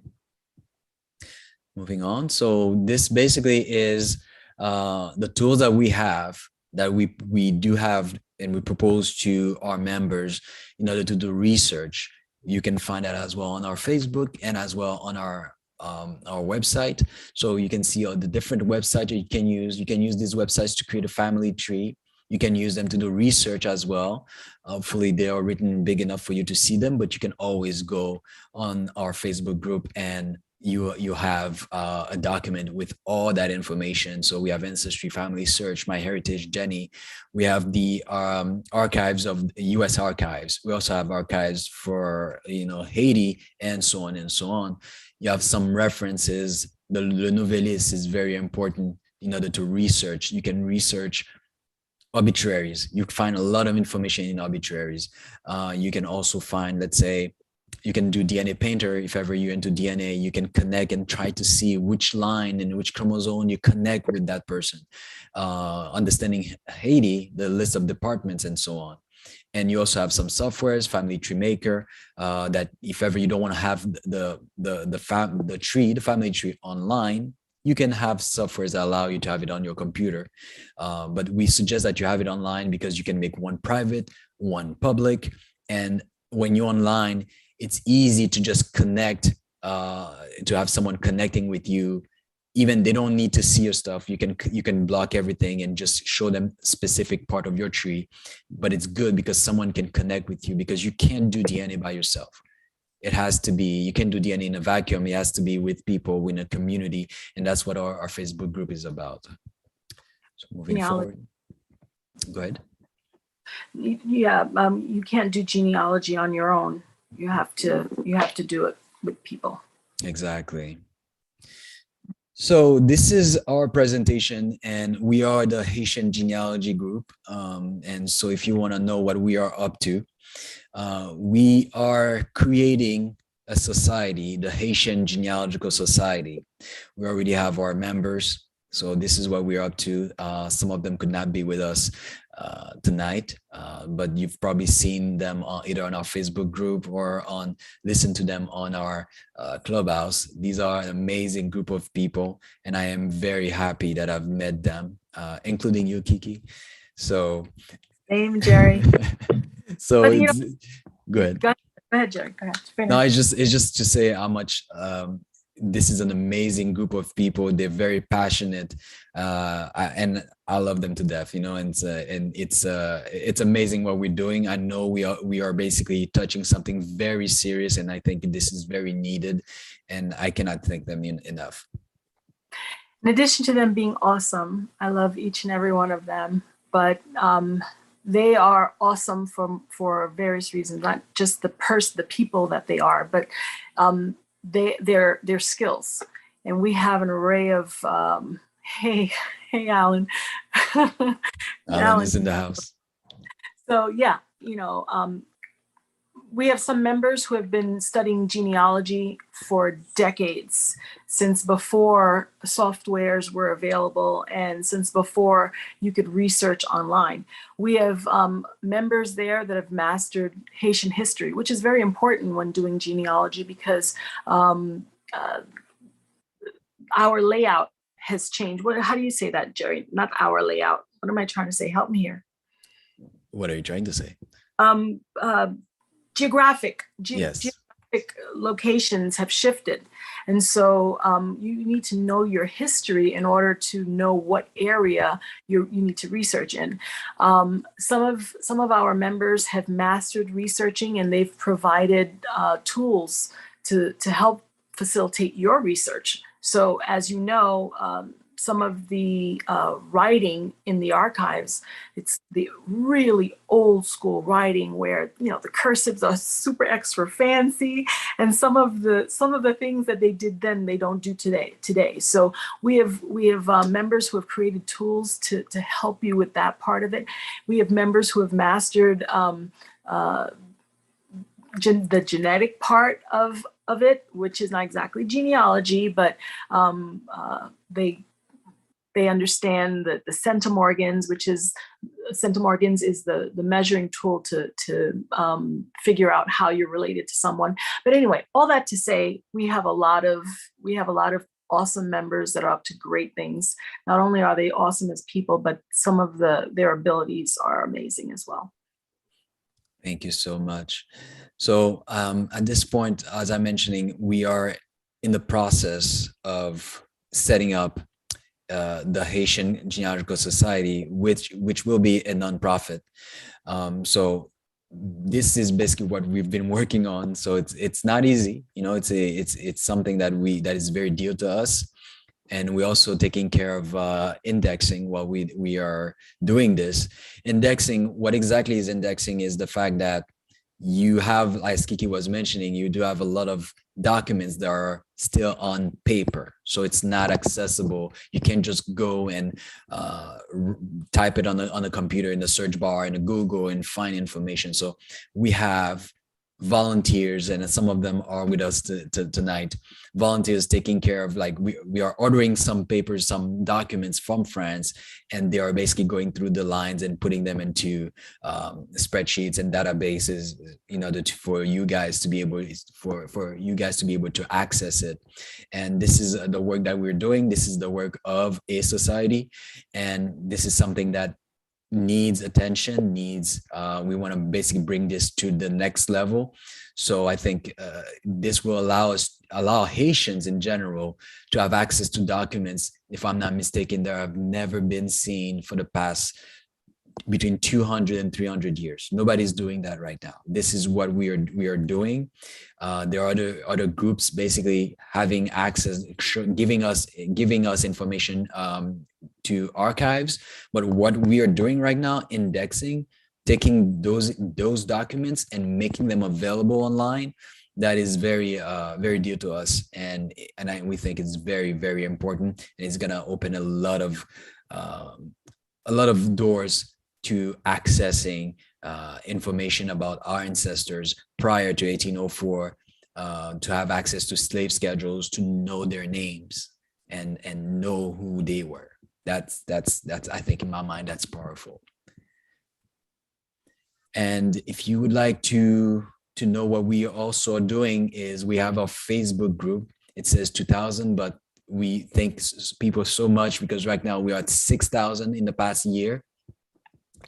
Moving on. So this basically is the tools that we have, that we do have, and we propose to our members in order to do research. You can find that as well on our Facebook and as well on our website. So you can see all the different websites you can use. You can use these websites to create a family tree. You can use them to do research as well. Hopefully they are written big enough for you to see them, but you can always go on our Facebook group and you have a document with all that information. So we have Ancestry, Family Search, My Heritage, Jenny. We have the archives of U.S. archives. We also have archives for Haiti, and so on and so on. You have some references. The Nouvelliste is very important in order to research. You can research obituaries. You find a lot of information in obituaries. You can also find, let's say, you can do DNA Painter. If ever you're into DNA, you can connect and try to see which line and which chromosome you connect with that person. Understanding Haiti, the list of departments and so on. And you also have some softwares, Family Tree Maker, that if ever you don't want to have the family tree online, you can have softwares that allow you to have it on your computer. But we suggest that you have it online because you can make one private, one public. And when you're online, it's easy to just connect, to have someone connecting with you. Even they don't need to see your stuff. You can block everything and just show them specific part of your tree. But it's good because someone can connect with you, because you can't do DNA by yourself. It has to be, you can't do DNA in a vacuum. It has to be with people in a community. And that's what our Facebook group is about. So moving forward. Go ahead.
Yeah, you can't do genealogy on your own. You have to do it with people.
Exactly. So this is our presentation, and we are the Haitian Genealogy Group. And so if you want to know what we are up to, we are creating a society, the Haitian Genealogical Society. We already have our members. So this is what we're up to. Some of them could not be with us tonight, but you've probably seen them either on our Facebook group or listen to them on our Clubhouse. These are an amazing group of people, and I am very happy that I've met them, including you, Kiki. So,
same, Jerry.
So it's good.
Go ahead, Jerry. Go ahead.
No, it's just to say how much this is an amazing group of people. They're very passionate, and I love them to death. And it's amazing what we're doing. I know we are basically touching something very serious, and I think this is very needed, and I cannot thank them enough.
In addition to them being awesome, I love each and every one of them, but they are awesome for various reasons, not just the people that they are, but their skills. And we have an array of hey Alan.
Alan is in the house.
So yeah, we have some members who have been studying genealogy for decades, since before softwares were available and since before you could research online. We have members there that have mastered Haitian history, which is very important when doing genealogy, because our layout has changed. How do you say that, Jerry? Not our layout. What am I trying to say? Help me here.
What are you trying to say?
Geographic locations have shifted. And so you need to know your history in order to know what area you need to research in. Some of our members have mastered researching, and they've provided tools to help facilitate your research. So as you know, some of the writing in the archives, it's the really old school writing where, you know, the cursives are super extra fancy, and some of the things that they did then they don't do today. So we have members who have created tools to help you with that part of it. We have members who have mastered the genetic part of it, which is not exactly genealogy, but they understand the centimorgans, which is centimorgans is the measuring tool to figure out how you're related to someone. But anyway, all that to say, we have a lot of awesome members that are up to great things. Not only are they awesome as people, but some of their abilities are amazing as well.
Thank you so much. So at this point, as I'm mentioning, we are in the process of setting up the Haitian Genealogical Society, which will be a nonprofit. So this is basically what we've been working on. So it's not easy, you know. It's something that is very dear to us, and we're also taking care of indexing while we are doing this. Indexing, what exactly is indexing is the fact that you have, as Kiki was mentioning, you do have a lot of documents that are still on paper, so it's not accessible. You can't just go and type it on a computer in the search bar in a Google and find information. So we have volunteers, and some of them are with us tonight, volunteers taking care of, like, we are ordering some papers, some documents from France, and they are basically going through the lines and putting them into spreadsheets and databases in order for you guys to be able to access it. And this is the work that we're doing. This is the work of a society, and this is something that needs attention, we want to basically bring this to the next level. So I think this will allow Haitians in general to have access to documents, if I'm not mistaken, that have never been seen for the past between 200 and 300 years. Nobody's doing that right now. This is what we are doing. There are other groups basically having access, giving us information to archives. But what we are doing right now, indexing, taking those documents and making them available online, that is very dear to us, and we think it's very, very important, and it's gonna open a lot of doors to accessing information about our ancestors prior to 1804, to have access to slave schedules, to know their names and know who they were. That's I think, in my mind, that's powerful. And if you would like to know what we also are doing, is we have a Facebook group. It says 2000, but we thank people so much, because right now we are at 6,000 in the past year,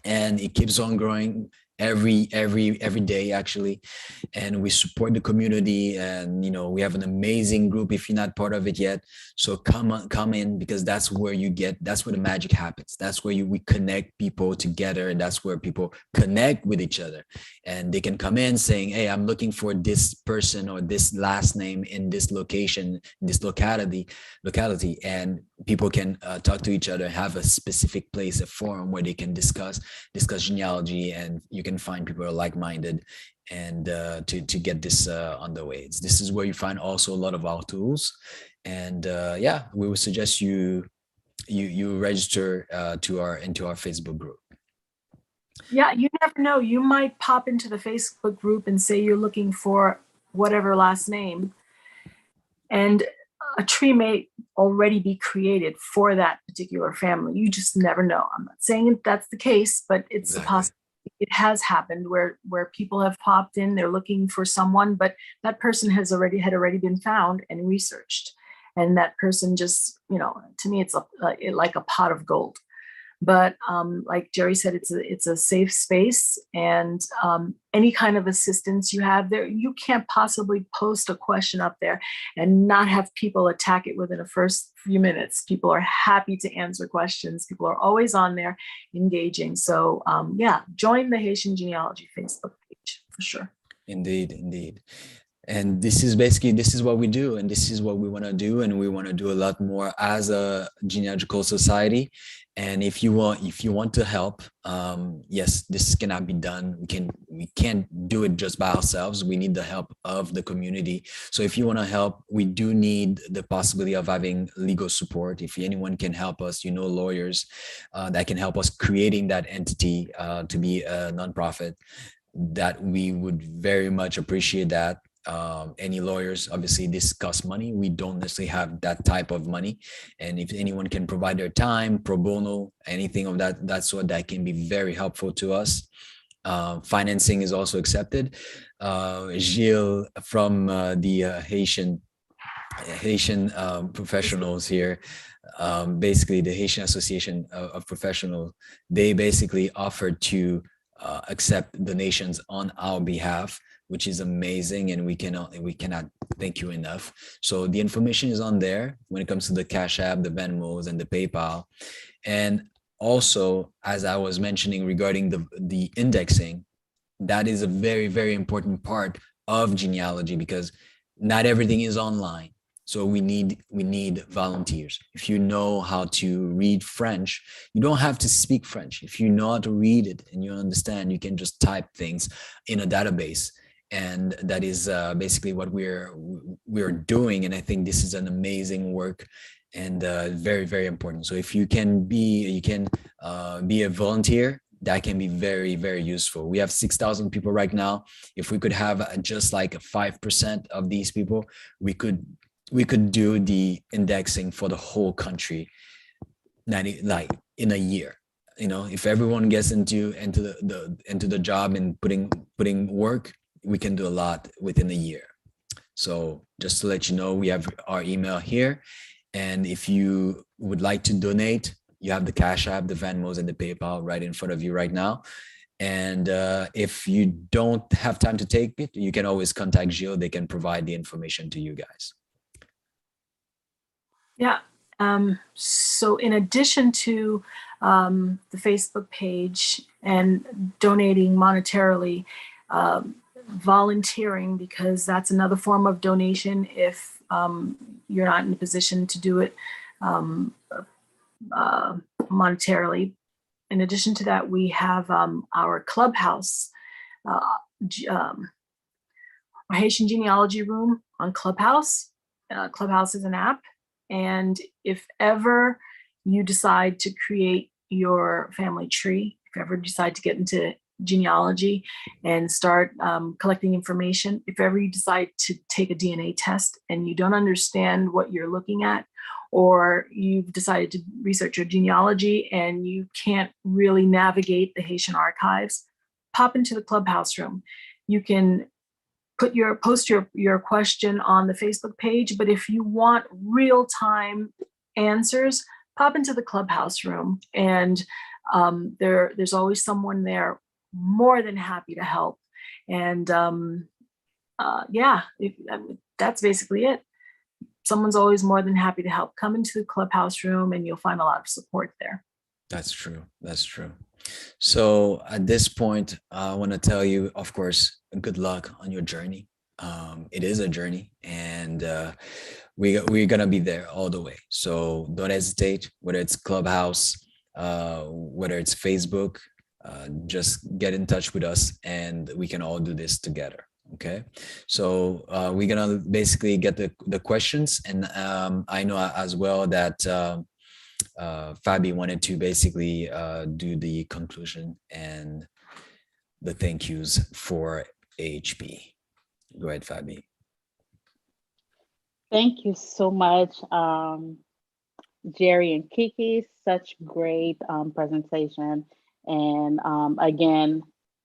and it keeps on growing every day, actually. And we support the community, and we have an amazing group if you're not part of it yet. So come in, because that's where the magic happens. That's where we connect people together, and that's where people connect with each other. And they can come in saying, hey, I'm looking for this person or this last name in this location, this locality, and people can talk to each other, have a specific place, a forum where they can discuss genealogy, and you can find people who are like-minded, and to get this on the way. This is where you find also a lot of our tools. And we would suggest you register into our Facebook group.
Yeah, you never know. You might pop into the Facebook group and say you're looking for whatever last name, and a tree may already be created for that particular family. You just never know. I'm not saying that's the case, but it's a
Exactly.
possibility. It has happened where people have popped in, they're looking for someone, but that person had already been found and researched, and that person just, to me, it's like a pot of gold. But like Jerry said, it's a safe space, and any kind of assistance you have there, you can't possibly post a question up there and not have people attack it within the first few minutes. People are happy to answer questions. People are always on there engaging. So yeah, join the Haitian Genealogy Facebook page for sure.
Indeed, indeed. And this is what we do, and this is what we want to do, and we want to do a lot more as a genealogical society. And if you want to help, yes, this cannot be done. We can't do it just by ourselves. We need the help of the community. So if you want to help, we do need the possibility of having legal support. If anyone can help us, lawyers that can help us creating that entity to be a nonprofit, that we would very much appreciate that. Any lawyers, obviously this costs money. We don't necessarily have that type of money, and if anyone can provide their time, pro bono, anything of that sort, that can be very helpful to us. Financing is also accepted. Gilles from the Haitian professionals here, basically the Haitian Association of Professionals, they basically offered to accept donations on our behalf, which is amazing, and we cannot thank you enough. So the information is on there when it comes to the Cash App, the Venmos, and the PayPal. And also, as I was mentioning regarding the indexing, that is a very, very important part of genealogy, because not everything is online. So we need volunteers. If you know how to read French, you don't have to speak French. If you know how to read it and you understand, you can just type things in a database. And that is basically what we're doing. And I think this is an amazing work, and very, very important. So if you can be a volunteer, that can be very, very useful. We have 6,000 people right now. If we could have just like 5% of these people, we could do the indexing for the whole country, like in a year. If everyone gets into the job and putting work, we can do a lot within a year. So just to let you know, we have our email here, and if you would like to donate, you have the Cash App, the Venmos, and the PayPal right in front of you right now. And if you don't have time to take it, you can always contact Gilles. They can provide the information to you guys.
Yeah. So in addition to the Facebook page and donating monetarily, volunteering, because that's another form of donation if you're not in a position to do it monetarily. In addition to that, we have our Clubhouse, our Haitian Genealogy Room on Clubhouse. Clubhouse is an app. And if ever you decide to create your family tree, if you ever decide to get into genealogy and start collecting information, if ever you decide to take a DNA test and you don't understand what you're looking at, or you've decided to research your genealogy and you can't really navigate the Haitian archives, pop into the Clubhouse room. You can post your question on the Facebook page, but if you want real-time answers, pop into the Clubhouse room, and there's always someone there more than happy to help. And yeah, that's basically it. Someone's always more than happy to help. Come into the Clubhouse room and you'll find a lot of support there.
That's true. That's true. So at this point, I want to tell you, of course, good luck on your journey. It is a journey, and we're gonna be there all the way. So don't hesitate, whether it's Clubhouse, whether it's Facebook, just get in touch with us, and we can all do this together. Okay, so we're gonna basically get the questions, and I know as well that Fabi wanted to basically do the conclusion and the thank yous for AHP. Go ahead, Fabi.
Thank you so much, Jerry and Kiki. Such great presentation. And again,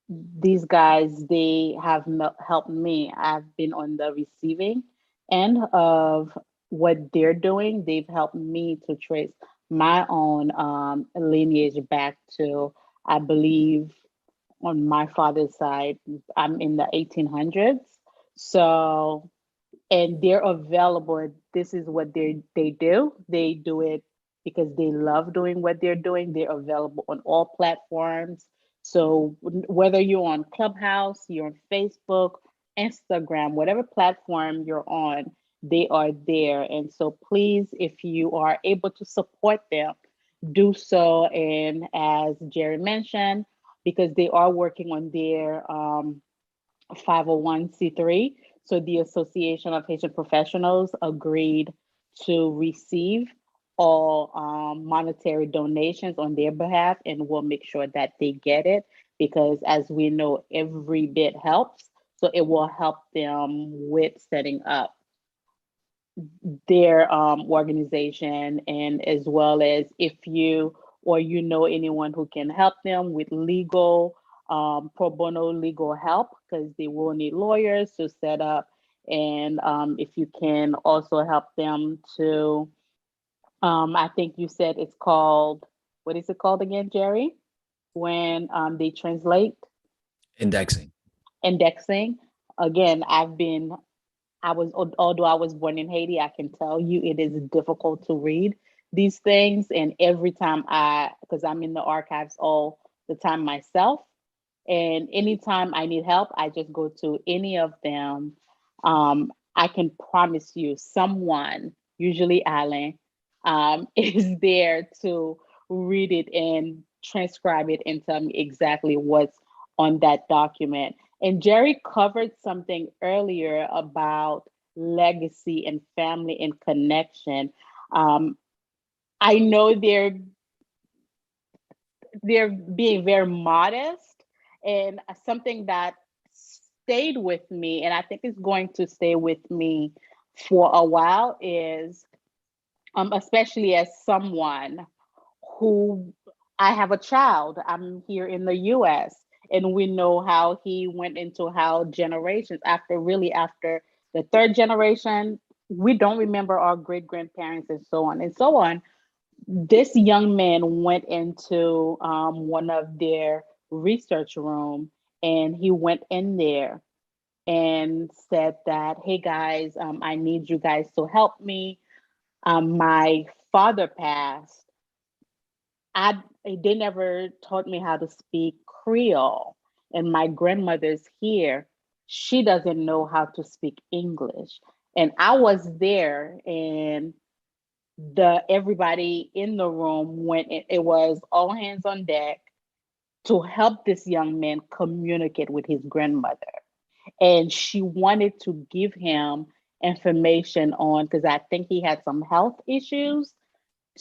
these guys, they have helped me. I've been on the receiving end of what they're doing. They've helped me to trace my own lineage back to, I believe, on my father's side, I'm in the 1800s. So, and they're available. This is what they do. They do it because they love doing what they're doing. They're available on all platforms. So whether you're on Clubhouse, you're on Facebook, Instagram, whatever platform you're on, they are there. And so please, if you are able to support them, do so. And as Jerry mentioned, because they are working on their 501c3. So the Association of Haitian Professionals agreed to receive all monetary donations on their behalf, and we'll make sure that they get it, because as we know, every bit helps. So it will help them with setting up their organization, and as well as if you or you know anyone who can help them with legal pro bono legal help, because they will need lawyers to set up. And if you can also help them to, I think you said it's called, what is it called again, Jerry? When they translate?
Indexing.
Indexing. Again, although I was born in Haiti, I can tell you it is difficult to read these things. And every time because I'm in the archives all the time myself, and anytime I need help, I just go to any of them. I can promise you someone, usually Alan, is there to read it and transcribe it and tell me exactly what's on that document. And Jerry covered something earlier about legacy and family and connection. I know they're being very modest, and something that stayed with me, and I think is going to stay with me for a while, is especially as someone who, I have a child, I'm here in the US, and we know how he went into how generations after the third generation, we don't remember our great grandparents and so on and so on. This young man went into one of their research room, and he went in there and said that, hey guys, I need you guys to help me. My father passed. They never taught me how to speak Creole, and my grandmother's here. She doesn't know how to speak English. And I was there, and everybody in the room went, it was all hands on deck to help this young man communicate with his grandmother. And she wanted to give him information on, because I think he had some health issues,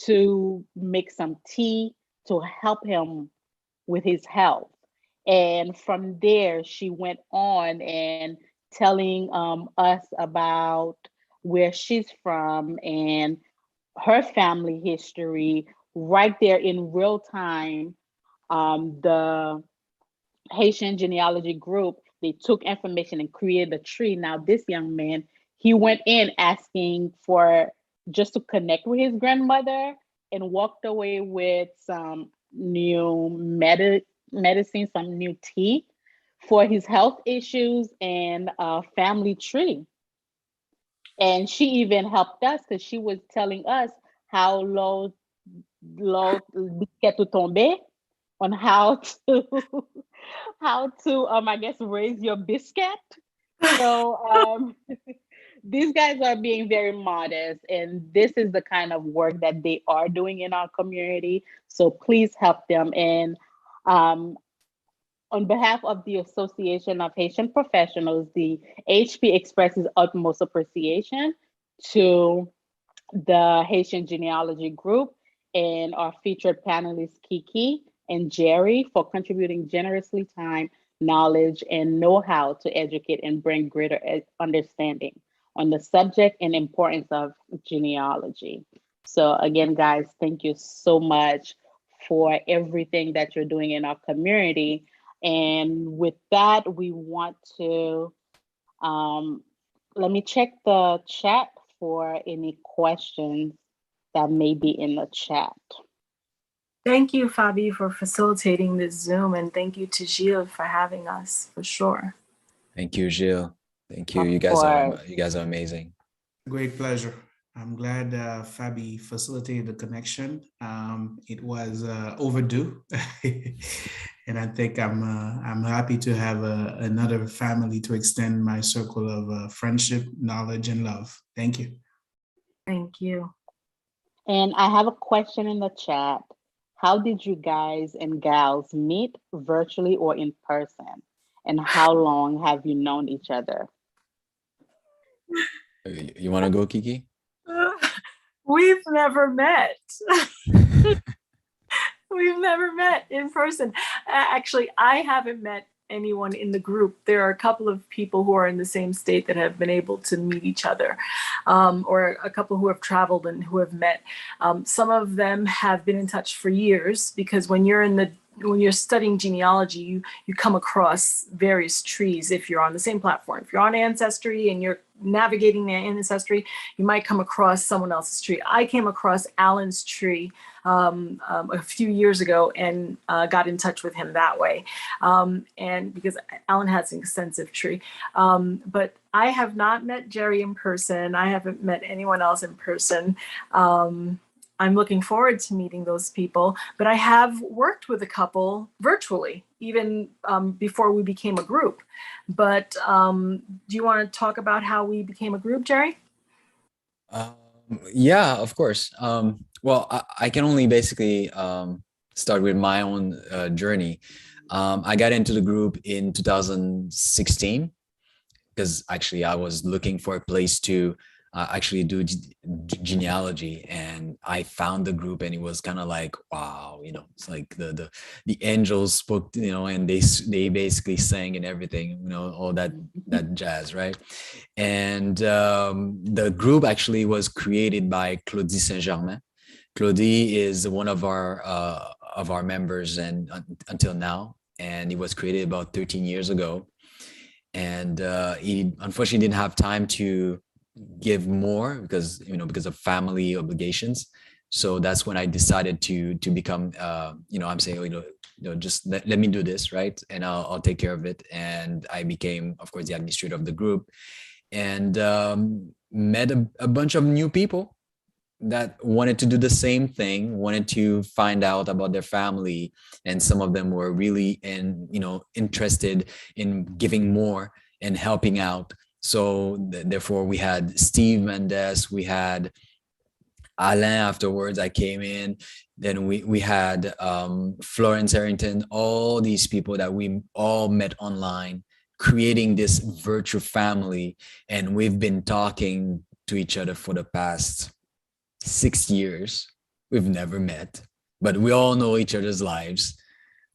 to make some tea to help him with his health. And from there, she went on and telling us about where she's from and her family history right there in real time. The Haitian Genealogy Group, they took information and created a tree. Now, this young man, he went in asking for just to connect with his grandmother, and walked away with some new medicine, some new tea for his health issues, and a family tree. And she even helped us, because she was telling us how low biscuit to tomber, on how to I guess raise your biscuit. So these guys are being very modest, and this is the kind of work that they are doing in our community. So please help them. And on behalf of the Association of Haitian Professionals, the HP expresses utmost appreciation to the Haitian Genealogy Group and our featured panelists, Kiki and Jerry, for contributing generously time, knowledge, and know-how to educate and bring greater understanding on the subject and importance of genealogy. So again, guys, thank you so much for everything that you're doing in our community. And with that, we want to, let me check the chat for any questions that may be in the chat.
Thank you, Fabi, for facilitating this Zoom, and thank you to Gilles for having us, for sure.
Thank you, Gilles. Thank you.
Of
You guys are amazing.
Great pleasure. I'm glad Fabi facilitated the connection. It was overdue, and I think I'm happy to have another family to extend my circle of friendship, knowledge, and love. Thank you.
Thank you.
And I have a question in the chat. How did you guys and gals meet, virtually or in person? And how long have you known each other?
You want to go, Kiki?
We've never met. We've never met in person. Actually, I haven't met anyone in the group. There are a couple of people who are in the same state that have been able to meet each other, or a couple who have traveled and who have met. Some of them have been in touch for years, because when you're studying genealogy, you come across various trees. If you're on the same platform, if you're on Ancestry and you're navigating the Ancestry, you might come across someone else's tree. I came across Alan's tree a few years ago and got in touch with him that way. And because Alan has an extensive tree. But I have not met Jerry in person. I haven't met anyone else in person. I'm looking forward to meeting those people, but I have worked with a couple virtually, even before we became a group. But do you want to talk about how we became a group, Jerry?
Yeah, of course. Well, I can only basically start with my own journey. I got into the group in 2016 because actually I was looking for a place to actually do genealogy, and I found the group, and it was kind of like, wow, it's like the angels spoke, and they basically sang and everything, all that jazz, right? And the group actually was created by Claudie Saint-Germain. Claudie is one of our members, and until now, and it was created about 13 years ago. And he unfortunately didn't have time to give more because of family obligations. So that's when I decided to become I'm saying, just let me do this, right? And I'll take care of it. And I became, of course, the administrator of the group, and met a bunch of new people that wanted to do the same thing, wanted to find out about their family, and some of them were really interested in giving more and helping out. So therefore we had Steve Mendes, we had Alain afterwards. I came in, then we had Florence Harrington, all these people that we all met online, creating this virtual family. And we've been talking to each other for the past 6 years. We've never met, but we all know each other's lives.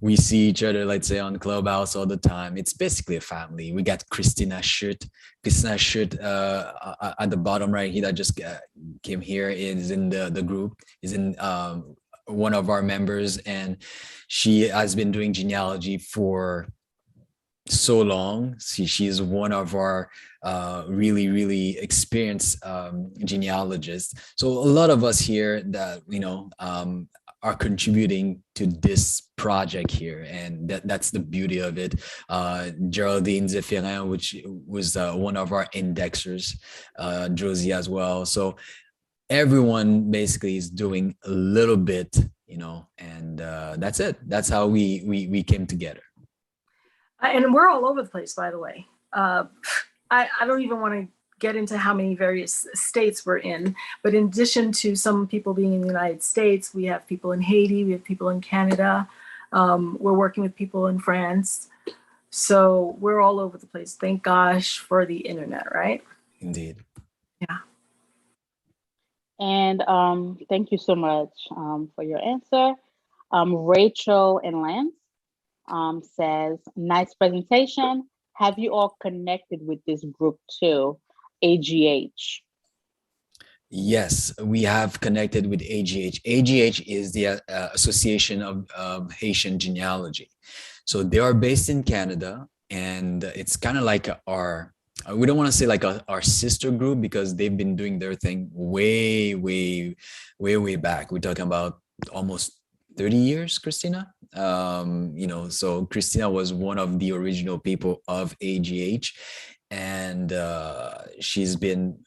We see each other, let's say, on Clubhouse all the time. It's basically a family. We got Christina Schut at the bottom right here that just came here, is in the group, is in one of our members, and she has been doing genealogy for so long. She is one of our really experienced genealogists. So a lot of us here that are contributing to this project here, and that's the beauty of it. Geraldine Zephirin, which was one of our indexers, Josie as well. So everyone basically is doing a little bit, and that's it. That's how we came together.
And we're all over the place, by the way. I don't even want to get into how many various states we're in, but in addition to some people being in the United States, we have people in Haiti, we have people in Canada, we're working with people in France. So we're all over the place. Thank gosh for the internet, right?
Indeed.
Yeah.
And thank you so much for your answer. Rachel and Lance says, nice presentation. Have you all connected with this group too, AGH?
Yes, we have connected with AGH. AGH is the Association of Haitian Genealogy. So they are based in Canada, and it's kind of like our, we don't want to say like our sister group, because they've been doing their thing way back. We're talking about almost 30 years, Christina. So Christina was one of the original people of AGH, and she's been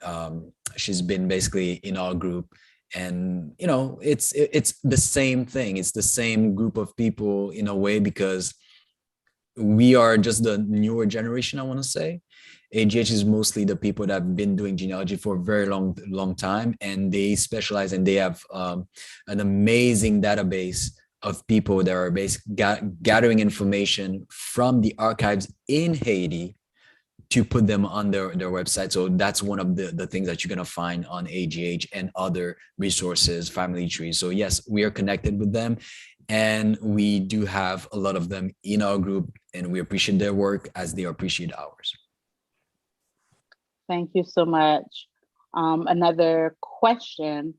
basically in our group. And it's the same thing, it's the same group of people in a way, because we are just the newer generation, I want to say. AGH is mostly the people that have been doing genealogy for a very long time, and they specialize, and they have an amazing database of people that are gathering information from the archives in Haiti to put them on their website. So that's one of the things that you're going to find on AGH and other resources, family trees. So yes, we are connected with them, and we do have a lot of them in our group, and we appreciate their work as they appreciate ours.
Thank you so much. Another question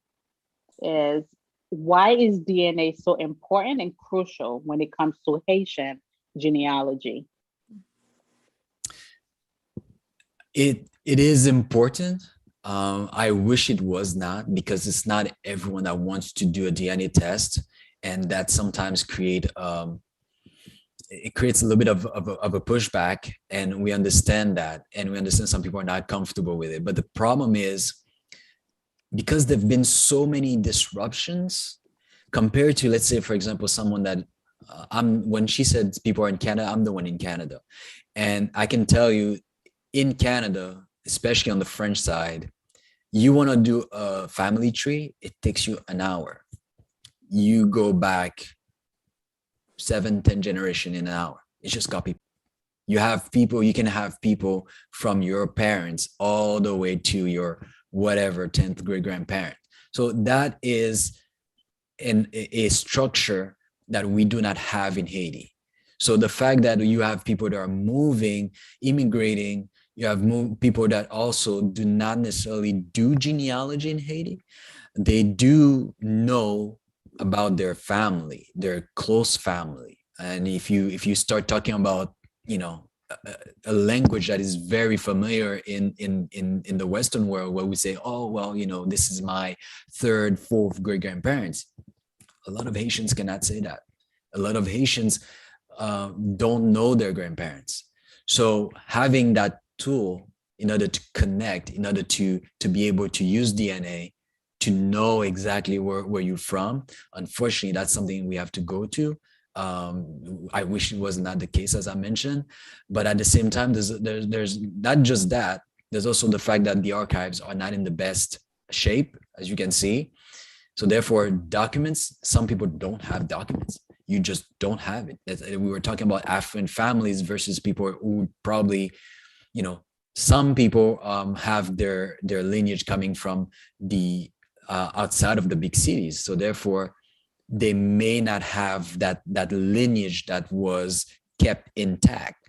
is, why is DNA so important and crucial when it comes to Haitian genealogy?
It is important. I wish it was not, because it's not everyone that wants to do a DNA test, and that sometimes creates a little bit of a pushback, and we understand that, and we understand some people are not comfortable with it. But the problem is, because there've been so many disruptions compared to, let's say, for example, someone that when she said people are in Canada, I'm the one in Canada, and I can tell you, in Canada, especially on the French side, you want to do a family tree, it takes you an hour. You go back 7-10 generation in an hour. It's just copy. You can have people from your parents all the way to your whatever 10th great grandparent. So that is a structure that we do not have in Haiti. So the fact that you have people that are moving, immigrating, you have people that also do not necessarily do genealogy in Haiti. They do know about their family, their close family. And if you start talking about, a language that is very familiar in the Western world, where we say, oh, well, this is my 3rd, 4th great grandparents. A lot of Haitians cannot say that. A lot of Haitians don't know their grandparents. So having that tool in order to connect, in order to be able to use DNA to know exactly where you're from, unfortunately, that's something we have to go to. I wish it was not the case, as I mentioned, but at the same time, there's not just that. There's also the fact that the archives are not in the best shape, as you can see. So therefore, documents, some people don't have documents. You just don't have it. We were talking about affluent families versus people who probably, some people have their lineage coming from the outside of the big cities. So therefore, they may not have that lineage that was kept intact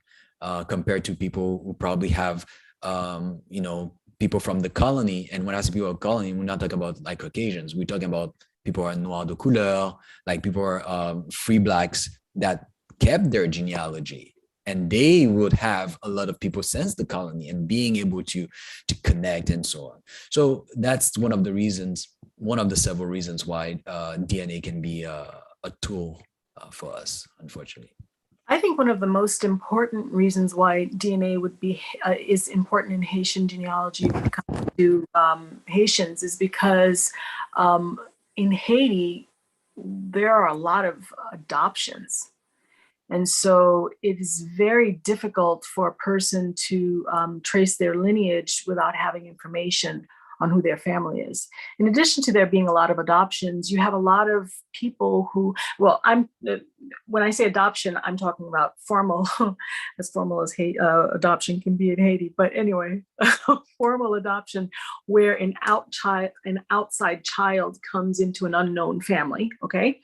compared to people who probably have, people from the colony. And when I say people of colony, we're not talking about like Caucasians. We're talking about people who are noir de couleur, like people who are free blacks that kept their genealogy. And they would have a lot of people since the colony and being able to connect and so on. So that's one of the several reasons why DNA can be a tool for us, unfortunately.
I think one of the most important reasons why DNA is important in Haitian genealogy when it comes to Haitians is because in Haiti, there are a lot of adoptions. And so it is very difficult for a person to trace their lineage without having information on who their family is. In addition to there being a lot of adoptions, you have a lot of people who, well, when I say adoption, I'm talking about formal, as formal as adoption can be in Haiti. But anyway, formal adoption, where an outside child comes into an unknown family. Okay,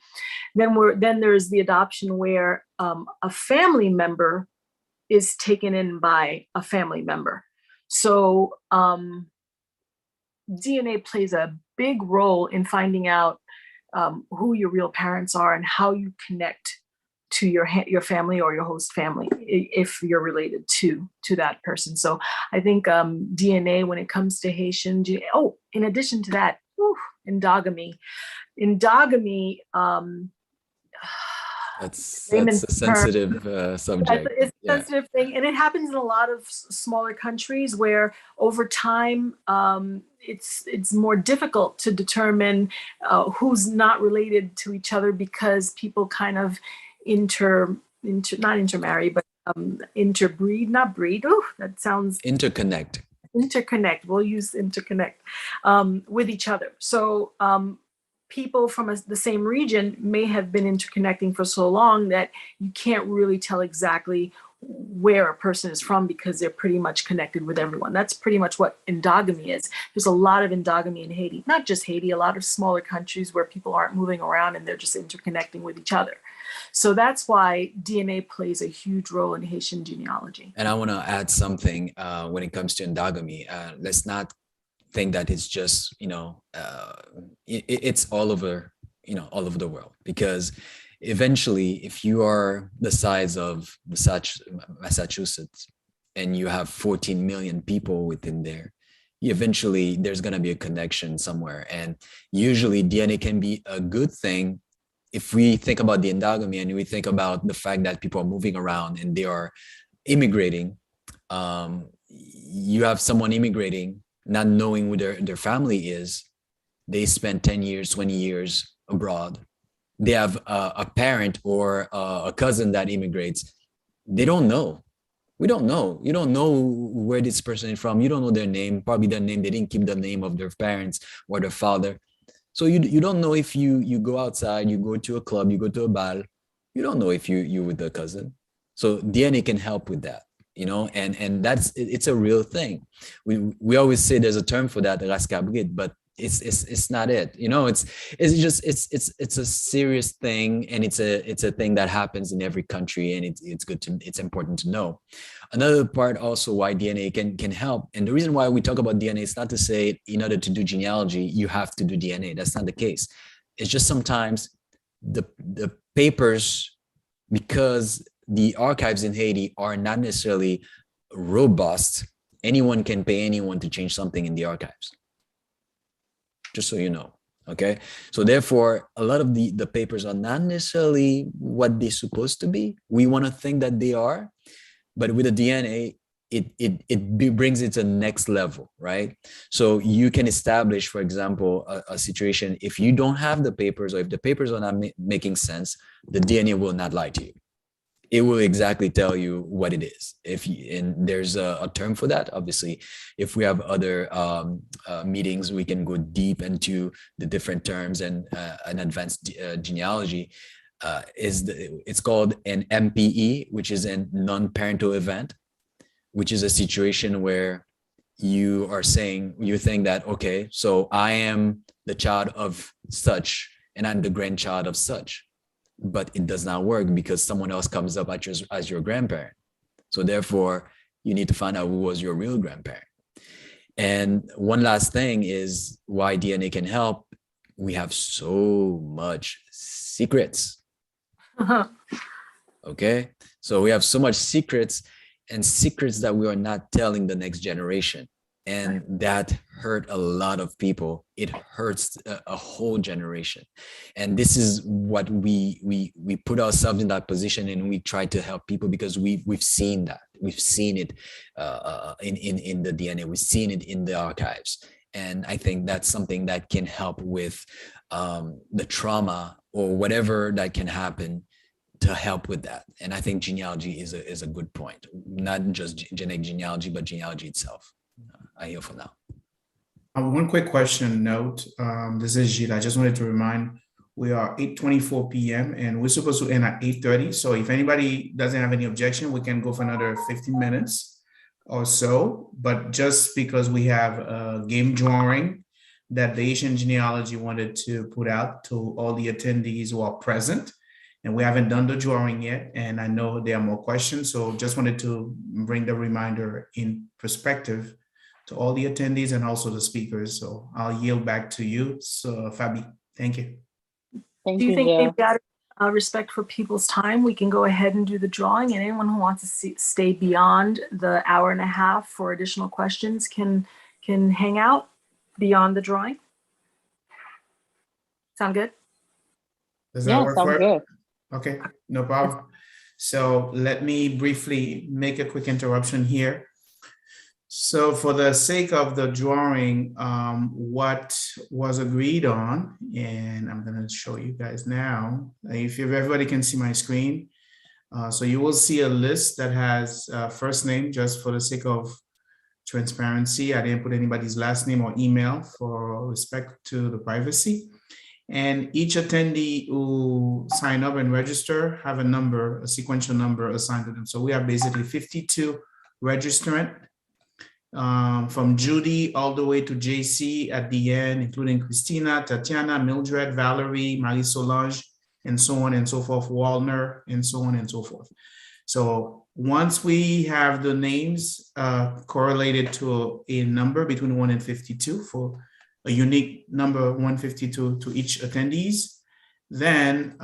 then there's the adoption where a family member is taken in by a family member. So DNA plays a big role in finding out who your real parents are and how you connect to your family or your host family if you're related to that person. So I think DNA, when it comes to Haitian, in addition to that, endogamy.
That's a sensitive subject.
It's a sensitive thing, and it happens in a lot of smaller countries where over time it's more difficult to determine who's not related to each other, because people kind of not intermarry, but interbreed, not breed. Oh, that sounds
interconnect.
We'll use interconnect with each other. So people from the same region may have been interconnecting for so long that you can't really tell exactly where a person is from, because they're pretty much connected with everyone. That's pretty much what endogamy is. There's a lot of endogamy in Haiti, not just Haiti, a lot of smaller countries where people aren't moving around and they're just interconnecting with each other. So that's why DNA plays a huge role in Haitian genealogy.
And I want to add something when it comes to endogamy. Let's not think that it's just, it's all over the world, because eventually, if you are the size of Massachusetts and you have 14 million people within there, eventually there's going to be a connection somewhere. And usually DNA can be a good thing if we think about the endogamy and we think about the fact that people are moving around and they are immigrating. You have someone immigrating, not knowing who their family is. They spend 10 years, 20 years abroad. They have a parent or a cousin that immigrates. They don't know. We don't know. You don't know where this person is from. You don't know their name, probably their name. They didn't keep the name of their parents or their father. So you don't know if you go outside, you go to a club, you go to a bal, you don't know if you with the cousin. So DNA can help with that, and it's a real thing. We always say there's a term for that, rascabrit, but it's not it. It's a serious thing, and it's a thing that happens in every country, and it's important to know. Another part also why DNA can help, and the reason why we talk about DNA is not to say in order to do genealogy you have to do DNA. That's not the case. It's just sometimes the papers, because the archives in Haiti are not necessarily robust, anyone can pay anyone to change something in the archives. Just so you know, okay? So therefore, a lot of the papers are not necessarily what they're supposed to be. We want to think that they are, but with the DNA, it brings it to the next level, right? So you can establish, for example, a situation. If you don't have the papers, or if the papers are not making sense, the DNA will not lie to you. It will exactly tell you what it is. And there's a term for that. Obviously, if we have other meetings, we can go deep into the different terms, and an advanced genealogy it's called an MPE, which is a non-parental event, which is a situation where you think that, okay, so I am the child of such and I'm the grandchild of such. But it does not work, because someone else comes up as your grandparent. So therefore, you need to find out who was your real grandparent. And one last thing is why DNA can help. We have so much secrets. Okay, so we have so much secrets, and secrets that we are not telling the next generation. And that hurt a lot of people. It hurts a whole generation. And this is what we put ourselves in that position, and we try to help people, because we've seen that. We've seen it in the DNA. We've seen it in the archives. And I think that's something that can help with the trauma or whatever that can happen, to help with that. And I think genealogy is a good point. Not just genetic genealogy, but genealogy itself. I yield for now.
One quick question note. This is Gilles. I just wanted to remind we are 8:24 p.m. and we're supposed to end at 8:30. So if anybody doesn't have any objection, we can go for another 15 minutes or so. But just because we have a game drawing that the Haitian Genealogy wanted to put out to all the attendees who are present, and we haven't done the drawing yet, and I know there are more questions, so just wanted to bring the reminder in perspective to all the attendees and also the speakers. So I'll yield back to you, so Fabi. Thank you.
Thank
Do you
you,
think
Jill.
maybe out of respect for people's time, we can go ahead and do the drawing, and anyone who wants to stay beyond the hour and a half for additional questions can hang out beyond the drawing? Sound good?
Does that
Yeah,
work
sounds
for
good.
Okay, no problem. So let me briefly make a quick interruption here. So for the sake of the drawing, what was agreed on, and I'm gonna show you guys now, if everybody can see my screen. So you will see a list that has first name, just for the sake of transparency. I didn't put anybody's last name or email for respect to the privacy. And each attendee who sign up and register have a number, a sequential number assigned to them. So we have basically 52 registrant, from Judy all the way to JC at the end, including Christina, Tatiana, Mildred, Valerie, Marie Solange, and so on and so forth, Walner, and so on and so forth. So once we have the names correlated to a number between 1 and 52 for a unique number 152 to each attendees, then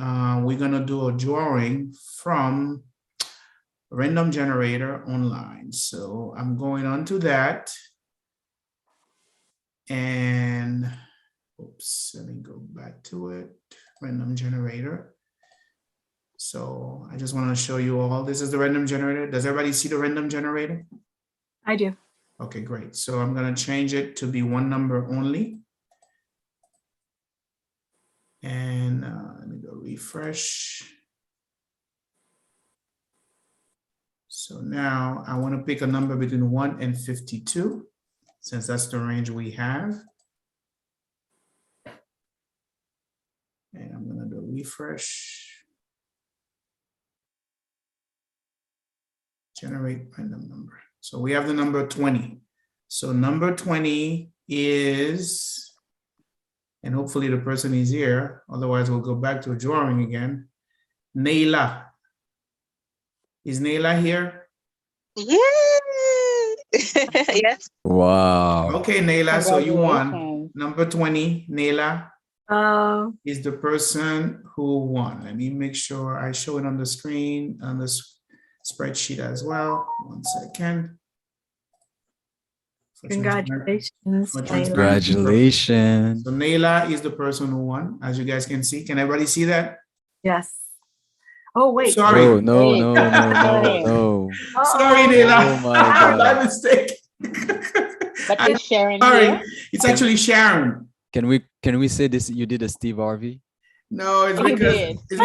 we're gonna do a drawing from random generator online. So I'm going on to that. And oops, let me go back to it. Random generator. So I just want to show you all. This is the random generator. Does everybody see the random generator?
I do.
Okay, great. So I'm going to change it to be one number only. And let me go refresh. So now I want to pick a number between 1 and 52, since that's the range we have. And I'm going to do refresh. Generate random number. So we have the number 20. So number 20 is, and hopefully the person is here, otherwise we'll go back to a drawing again. Neila. Is Neila here?
Yeah. Yes.
Wow.
Okay, Neila, so you won.
Congratulations.
Number 20, Neila
Uh,
is the person who won. Let me make sure I show it on the screen, on the spreadsheet as well. 1 second.
congratulations.
For
Layla.
Congratulations.
So Neila is the person who won, as you guys can see. Can everybody see that?
Yes. Oh, wait.
Sorry.
Oh, no.
Uh-oh.
Sorry, Neila.
Oh my God.
My mistake.
But
I'm
is Sharon
sorry.
here?
It's actually Sharon.
Can we say this? You did a Steve Harvey?
No, it's
He
because
did. He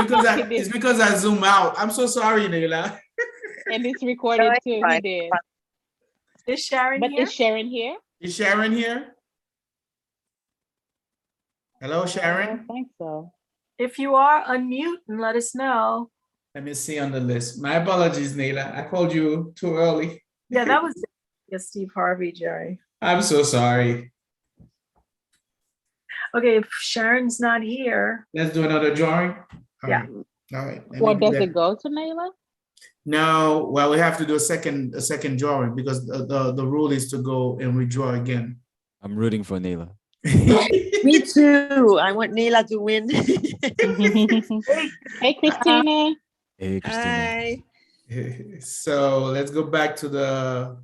did.
it's because I zoom out. I'm so sorry, Neila.
And it's recorded
No, it's
too. He
fine.
did.
Is Sharon
But
here?
is Sharon here?
Is Sharon here? Hello,
I
Sharon.
don't think so.
If you are, unmute and let us know.
Let me see on the list. My apologies, Neila. I called you too early.
Yeah, that was Steve Harvey, Jerry.
I'm so sorry.
Okay, if Sharon's not here,
Let's do another drawing.
Yeah.
All right. Let
Or
me do
does
that.
it go to Naila?
No, well, we have to do a second drawing because the rule is to go and redraw again.
I'm rooting for Neila.
Me too. I want Neila to win.
Hey, Christina.
Hey, Christina.
Hi.
So let's go back to the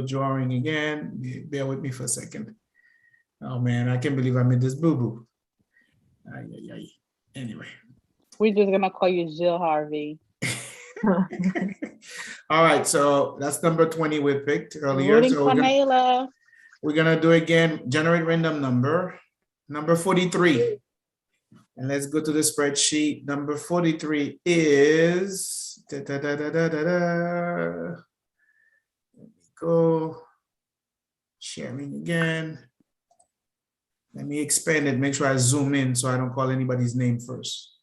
drawing again. Bear with me for a second. Oh man, I can't believe I made this boo-boo. Anyway.
We're just gonna call you Jill Harvey.
All right, so that's number 20 we picked earlier.
Rooting
So
for Naila.
we're gonna do again, generate random number, number 43. And let's go to the spreadsheet. Number 43 is, let me go, Sharing again. Let me expand it, make sure I zoom in so I don't call anybody's name first.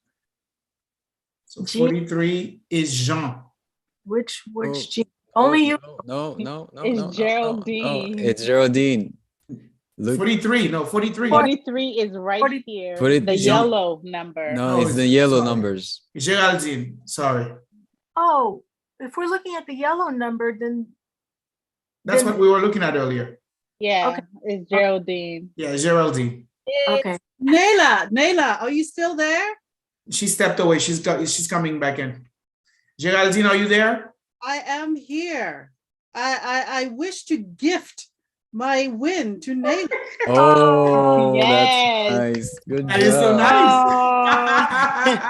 So
Jean?
43 is Jean.
Which
Oh,
Jean? Only you.
No, no, no,
It's
no, no, no, no.
Geraldine.
It's Geraldine. Look,
43, no, 43.
43 is right
40
here,
Put it-
the
Jean.
yellow number.
no,
No,
it's the yellow
sorry.
numbers.
Geraldine, sorry.
Oh, if we're looking at the yellow number, then
That's
Then-
what we were looking at earlier.
Yeah,
Okay.
it's Geraldine.
Yeah, Geraldine.
okay.
Nayla, are you still there?
She stepped away. She's coming back in. Geraldine, are you there?
I am here. I wish to gift my win to Nayla.
Oh,
Yes.
that's nice. Good
That is so
job.
nice.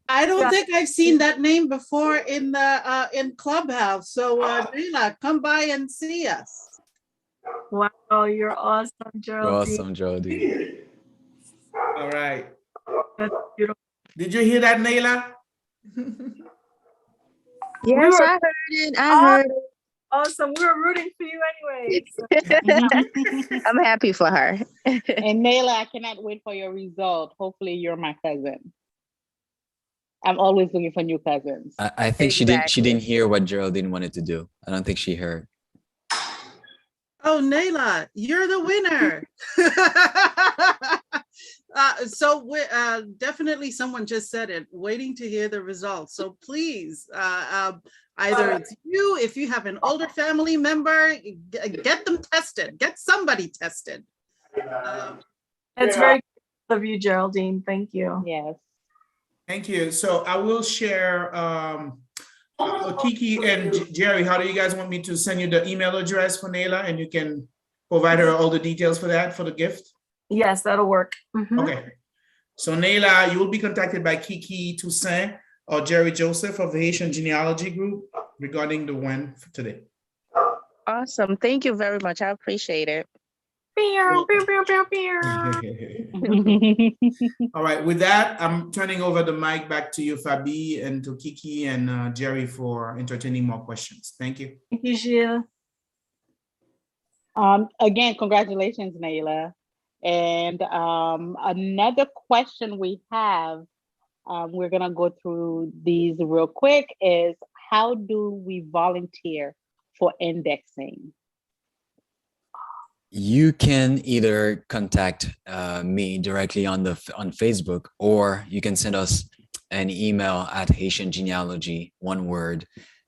I don't
Yeah.
think I've seen that name before in Clubhouse. So Nayla, come by and see us.
Wow, you're awesome,
You're
Geraldine.
awesome, Geraldine.
All right.
That's beautiful.
Did you hear that, Nayla?
Yes,
were-
I heard it. I
Oh.
heard
Awesome. We were rooting for you anyway. So.
it. I'm happy for her.
And Nayla, I cannot wait for your result. Hopefully you're my cousin. I'm always looking for new cousins.
I think she didn't
Exactly.
hear what Geraldine wanted to do. I don't think she heard.
Oh, Nayla, you're the winner. Definitely someone just said it, waiting to hear the results. So please, either it's you, if you have an older family member, get them tested, get somebody tested.
It's very good of you, Geraldine. Thank you.
Yes.
Thank you. So I will share Kiki and Jerry. How do you guys want me to send you the email address for Nayla, and you can provide her all the details for that, for the gift?
Yes, that'll work. Mhm.
Okay. So Nayla, you will be contacted by Kiki Toussaint or Jerry Joseph of the Haitian Genealogy Group regarding the win for today.
Awesome. Thank you very much. I appreciate it.
Pew, pew, pew, pew, pew.
All right, with that, I'm turning over the mic back to you, Fabi, and to Kiki and Jerry for entertaining more questions. Thank you.
Thank you, Gilles.
Again, congratulations, Nayla. And another question we have, we're gonna go through these real quick, is how do we volunteer for indexing?
You can either contact me directly on Facebook, or you can send us an email at Haitian Genealogy, one word,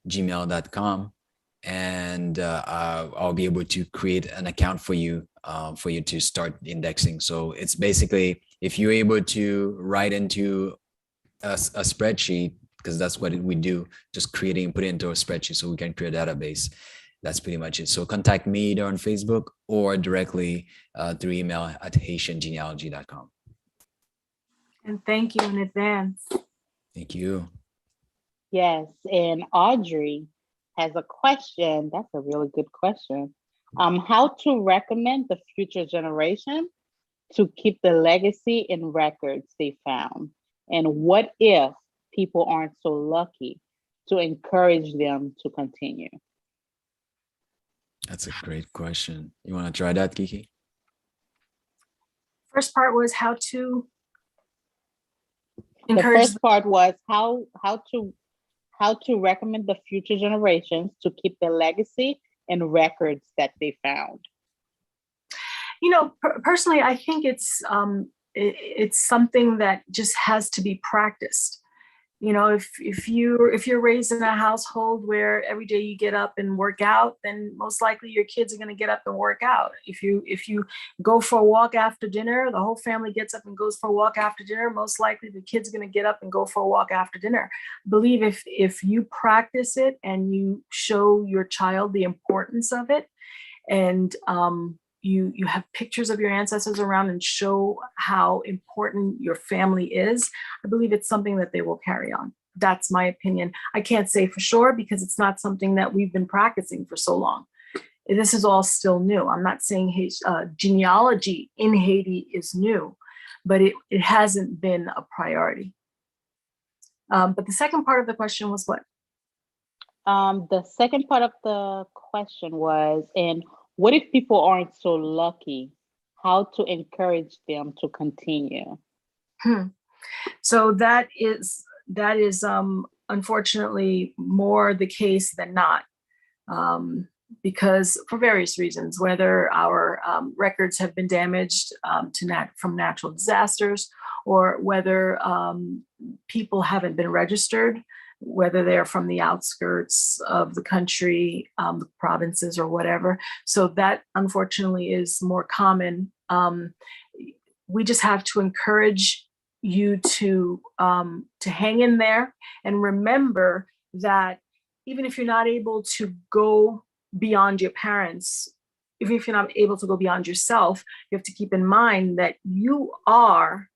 gmail.com, and I'll be able to create an account for you to start indexing. So it's basically, if you're able to write into a spreadsheet, because that's what we do, just put it into a spreadsheet so we can create a database. That's pretty much it. So contact me either on Facebook or directly through email at haitiangenealogy.com.
And thank you in advance.
Thank you.
Yes, and Audrey has a question. That's a really good question. How to recommend the future generation to keep the legacy and records they found? And what if people aren't so lucky to encourage them to continue?
That's a great question. You want to try that, Kiki?
First part was how to
The
encourage.
first part was how to recommend the future generations to keep the legacy and records that they found.
You know, personally, I think it's something that just has to be practiced. You know, if you're raised in a household where every day you get up and work out, then most likely your kids are going to get up and work out. If you go for a walk after dinner, the whole family gets up and goes for a walk after dinner. Most likely the kids are going to get up and go for a walk after dinner. I believe if you practice it and you show your child the importance of it, and you have pictures of your ancestors around and show how important your family is, I believe it's something that they will carry on. That's my opinion. I can't say for sure because it's not something that we've been practicing for so long. This is all still new. I'm not saying genealogy in Haiti is new, but it hasn't been a priority. But the second part of the question was what?
The second part of the question was, and What if people aren't so lucky? How to encourage them to continue?
So that is unfortunately more the case than not, because for various reasons, whether our records have been damaged from natural disasters, or whether people haven't been registered, whether they're from the outskirts of the country, the provinces, or whatever. So that unfortunately is more common. We just have to encourage you to hang in there, and remember that even if you're not able to go beyond your parents, even if you're not able to go beyond yourself, you have to keep in mind that you're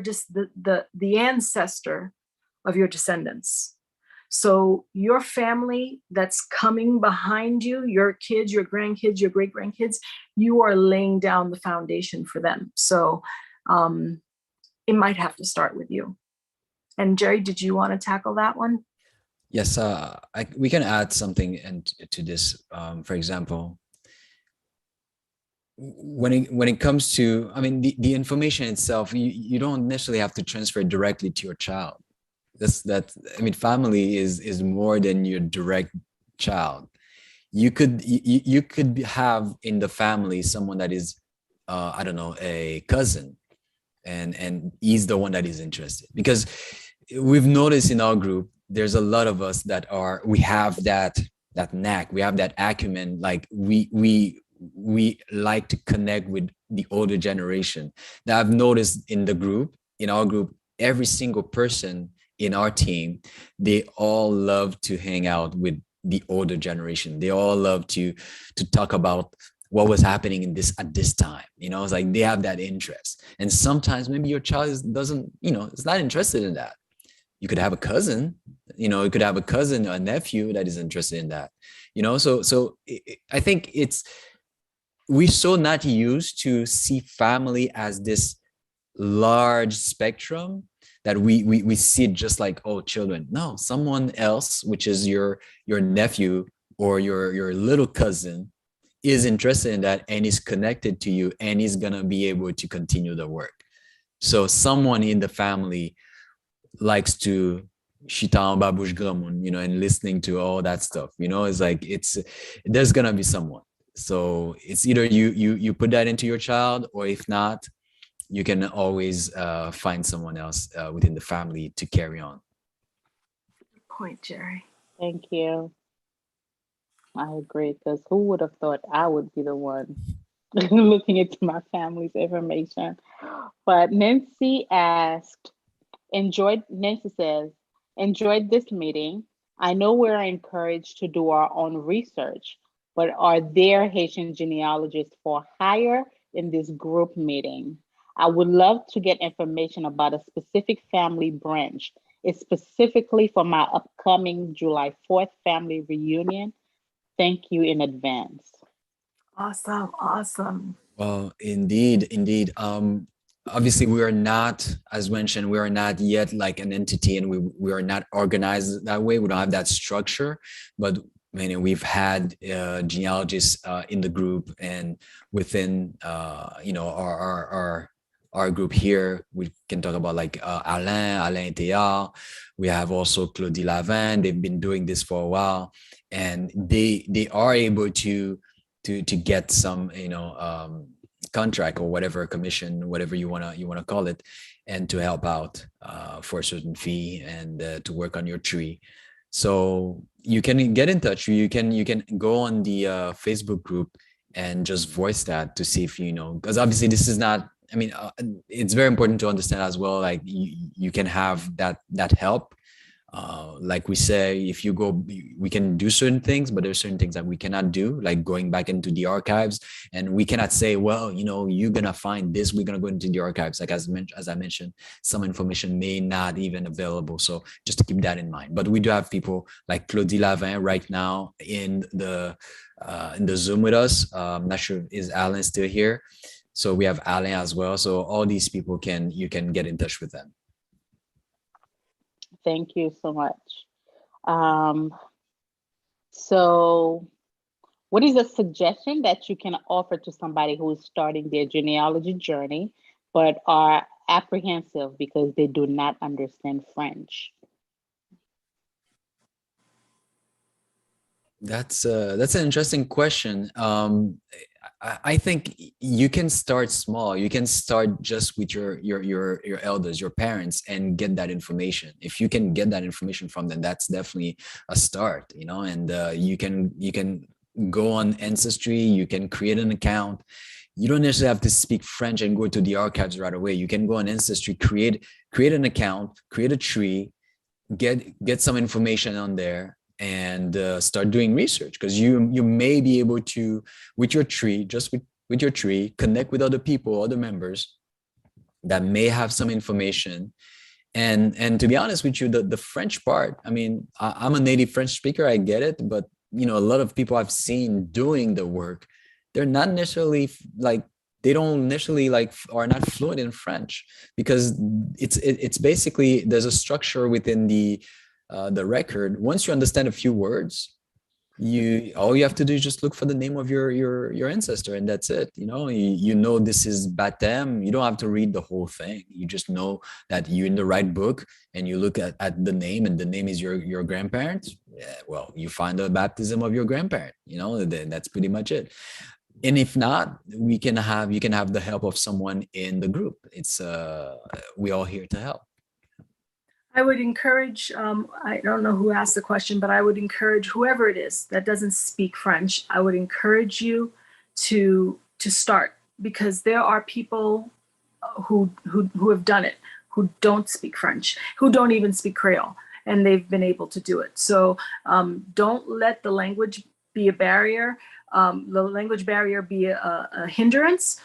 just the ancestor of your descendants. So your family that's coming behind you, your kids, your grandkids, your great grandkids, you are laying down the foundation for them. So it might have to start with you. And Jerry, did you want to tackle that one?
Yes, we can add something to this. For example, when it comes to, I mean, the information itself, you don't necessarily have to transfer it directly to your child. I mean, family is more than your direct child. You could have in the family someone that is, I don't know, a cousin, and he's the one that is interested, because we've noticed in our group there's a lot of us that we have that knack, we have that acumen, like we like to connect with the older generation. That I've noticed in our group, every single person in our team, they all love to hang out with the older generation. They all love to talk about what was happening at this time. It's like they have that interest. And sometimes maybe your child doesn't, is not interested in that. You could have a cousin, you could have a cousin or a nephew that is interested in that, so I think we're so not used to see family as this large spectrum that we see it just like, oh, children. No, someone else, which is your nephew or your little cousin, is interested in that and is connected to you and is gonna be able to continue the work. So someone in the family likes to Shitan Babush Gramun, and listening to all that stuff, it's like there's gonna be someone. So it's either you put that into your child, or if not, you can always find someone else within the family to carry on.
Good point, Jerry.
Thank you. I agree, because who would have thought I would be the one looking into my family's information? But Nancy says, enjoyed this meeting. I know we're encouraged to do our own research, but are there Haitian genealogists for hire in this group meeting? I would love to get information about a specific family branch. It's specifically for my upcoming July 4th family reunion. Thank you in advance.
Awesome.
Well, indeed. Obviously, we are not, as mentioned, we are not yet like an entity, and we are not organized that way. We don't have that structure, but we've had genealogists in the group, and within our group here, we can talk about like Alain Théard. We have also Claudie Lavin. They've been doing this for a while, and they are able to get some contract or whatever, commission, whatever you wanna call it, and to help out for a certain fee and to work on your tree. So you can get in touch. You can go on the Facebook group and just voice that to see if because obviously this is not. It's very important to understand as well. Like you can have that help. Like we say, if you go, we can do certain things, but there's certain things that we cannot do, like going back into the archives, and we cannot say, well, you're gonna find this, we're gonna go into the archives. Like as I mentioned, some information may not even available. So just to keep that in mind. But we do have people like Claudie Lavin right now in the Zoom with us. I'm not sure, is Alain still here? So we have Alain as well. So all these people you can get in touch with them.
Thank you so much. So What is a suggestion that you can offer to somebody who is starting their genealogy journey, but are apprehensive because they do not understand French?
That's an interesting question. I think you can start small. You can start just with your elders, your parents, and get that information. If you can get that information from them, that's definitely a start, you know. And you can go on Ancestry. You can create an account. You don't necessarily have to speak French and go to the archives right away. You can go on Ancestry, create an account, create a tree, get some information on there, and start doing research, because you may be able to, with your tree, just with your tree, connect with other people, other members that may have some information. And to be honest with you, the French part, I mean, I'm a native French speaker, I get it, but you know, a lot of people I've seen doing the work, they're not necessarily like, they don't necessarily like, are not fluent in French, because it's basically, there's a structure within the record. Once you understand a few words, all you have to do is just look for the name of your ancestor, and that's it. You know, you know this is Batem. You don't have to read the whole thing. You just know that you're in the right book, and you look at the name, and the name is your grandparents. Yeah, well, you find the baptism of your grandparent. You know, then that's pretty much it. And if not, you can have the help of someone in the group. It's we're all here to help.
I would encourage, I don't know who asked the question, but I would encourage whoever it is that doesn't speak French, I would encourage you to start, because there are people who have done it, who don't speak French, who don't even speak Creole, and they've been able to do it. So don't let the language be a barrier, the language barrier be a hindrance.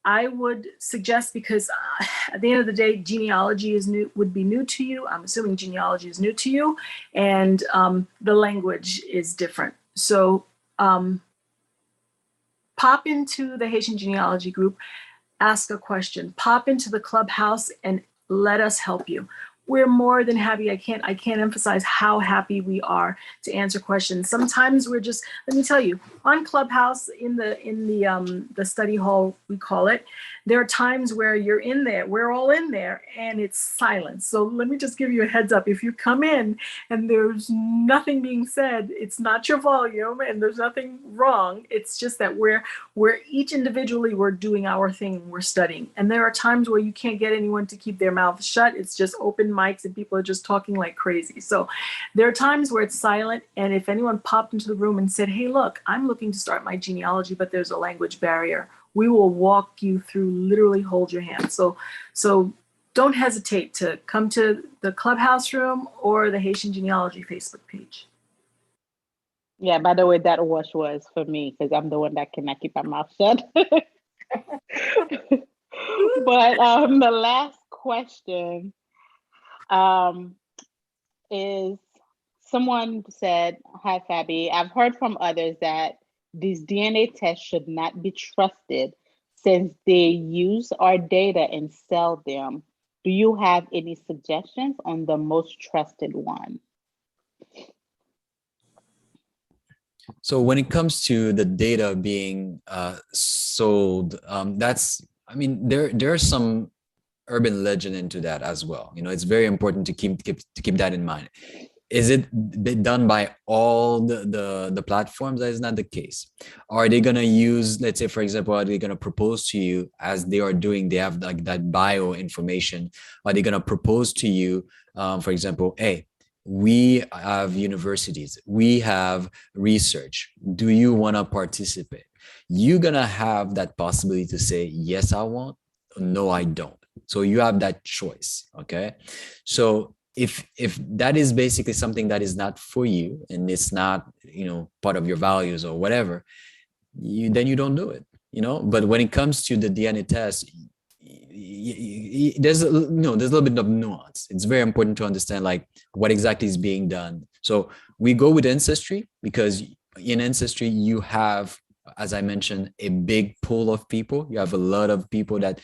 I would suggest, because at the end of the day, genealogy would be new to you. I'm assuming genealogy is new to you, and the language is different. So pop into the Haitian Genealogy Group, ask a question, pop into the clubhouse, and let us help you. We're more than happy. I can't emphasize how happy we are to answer questions. Sometimes we're just, let me tell you, on Clubhouse, in the study hall, we call it, there are times where you're in there, we're all in there, and it's silence. So let me just give you a heads up. If you come in and there's nothing being said, it's not your volume and there's nothing wrong. It's just that we're each individually, we're doing our thing, we're studying. And there are times where you can't get anyone to keep their mouth shut. It's just open mics and people are just talking like crazy. So there are times where it's silent. And if anyone popped into the room and said, hey, look, I'm looking to start my genealogy, but there's a language barrier, we will walk you through, literally hold your hand. So don't hesitate to come to the Clubhouse room or the Haitian Genealogy Facebook page.
Yeah, by the way, that wash was for me, because I'm the one that cannot keep my mouth shut. But the last question is, someone said, hi, Fabi, I've heard from others that these DNA tests should not be trusted since they use our data and sell them. Do you have any suggestions on the most trusted one?
So when it comes to the data being sold, I mean, there are some urban legend into that as well. You know, it's very important to keep that in mind. Is it done by all the platforms? That is not the case. Are they going to use, let's say, for example, are they going to propose to you, as they are doing, they have like that bio information. Are they going to propose to you, for example, hey, we have universities, we have research. Do you want to participate? You're going to have that possibility to say, yes, I want, no, I don't. So you have that choice. Okay. So if that is basically something that is not for you, and it's not, you know, part of your values or whatever, then you don't do it, you know. But when it comes to the DNA test, there's a little bit of nuance. It's very important to understand like what exactly is being done. So we go with Ancestry, because in Ancestry you have, as I mentioned, a big pool of people. You have a lot of people that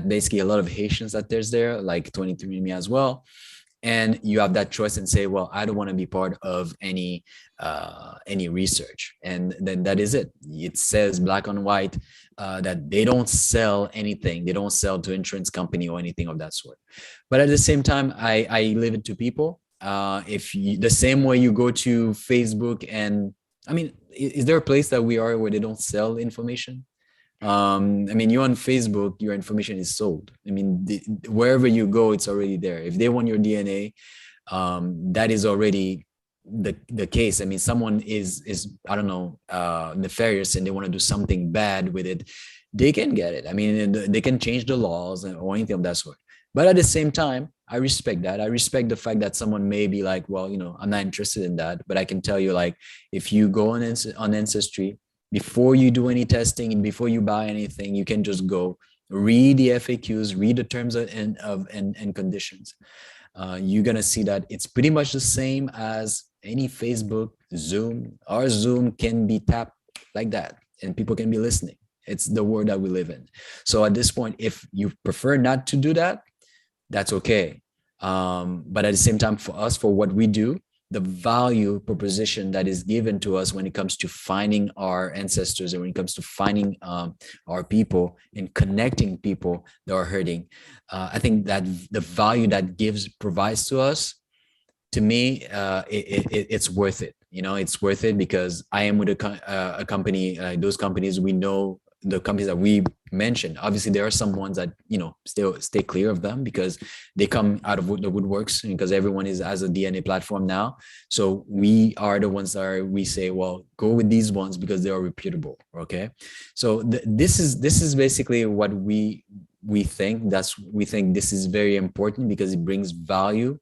basically, a lot of Haitians that there's there, like 23andMe as well. and you have that choice and say, well, I don't want to be part of any research. And then that is it. It says black on white that they don't sell anything. They don't sell to insurance company or anything of that sort. But at the same time, I leave it to people. If you, the same way you go to Facebook, and I mean, is there a place that we are where they don't sell information? I mean, you're on Facebook, your information is sold. I mean, wherever you go, it's already there. If they want your DNA, that is already the case. I mean, someone is I don't know, nefarious, and they want to do something bad with it, they can get it. I mean, they can change the laws or anything of that sort. But at the same time, I respect that. I respect the fact that someone may be like, well, you know, I'm not interested in that. But I can tell you, like, if you go on Ancestry, before you do any testing and before you buy anything, you can just go read the FAQs, read the terms and conditions. You're gonna see that it's pretty much the same as any Facebook, Zoom. Our Zoom can be tapped like that, and people can be listening. It's the world that we live in. So at this point, if you prefer not to do that, that's okay. But at the same time, for us, for what we do, the value proposition that is given to us when it comes to finding our ancestors and when it comes to finding our people and connecting people that are hurting, I think that the value that provides to us, to me, it's worth it. You know, it's worth it because I am with a company, those companies, we know the companies that we mentioned. Obviously, there are some ones that, you know, still stay clear of them because they come out of the woodworks, because everyone has a DNA platform now. So we are the ones that we say, well, go with these ones because they are reputable. Okay. So this is basically what we think. We think this is very important because it brings value.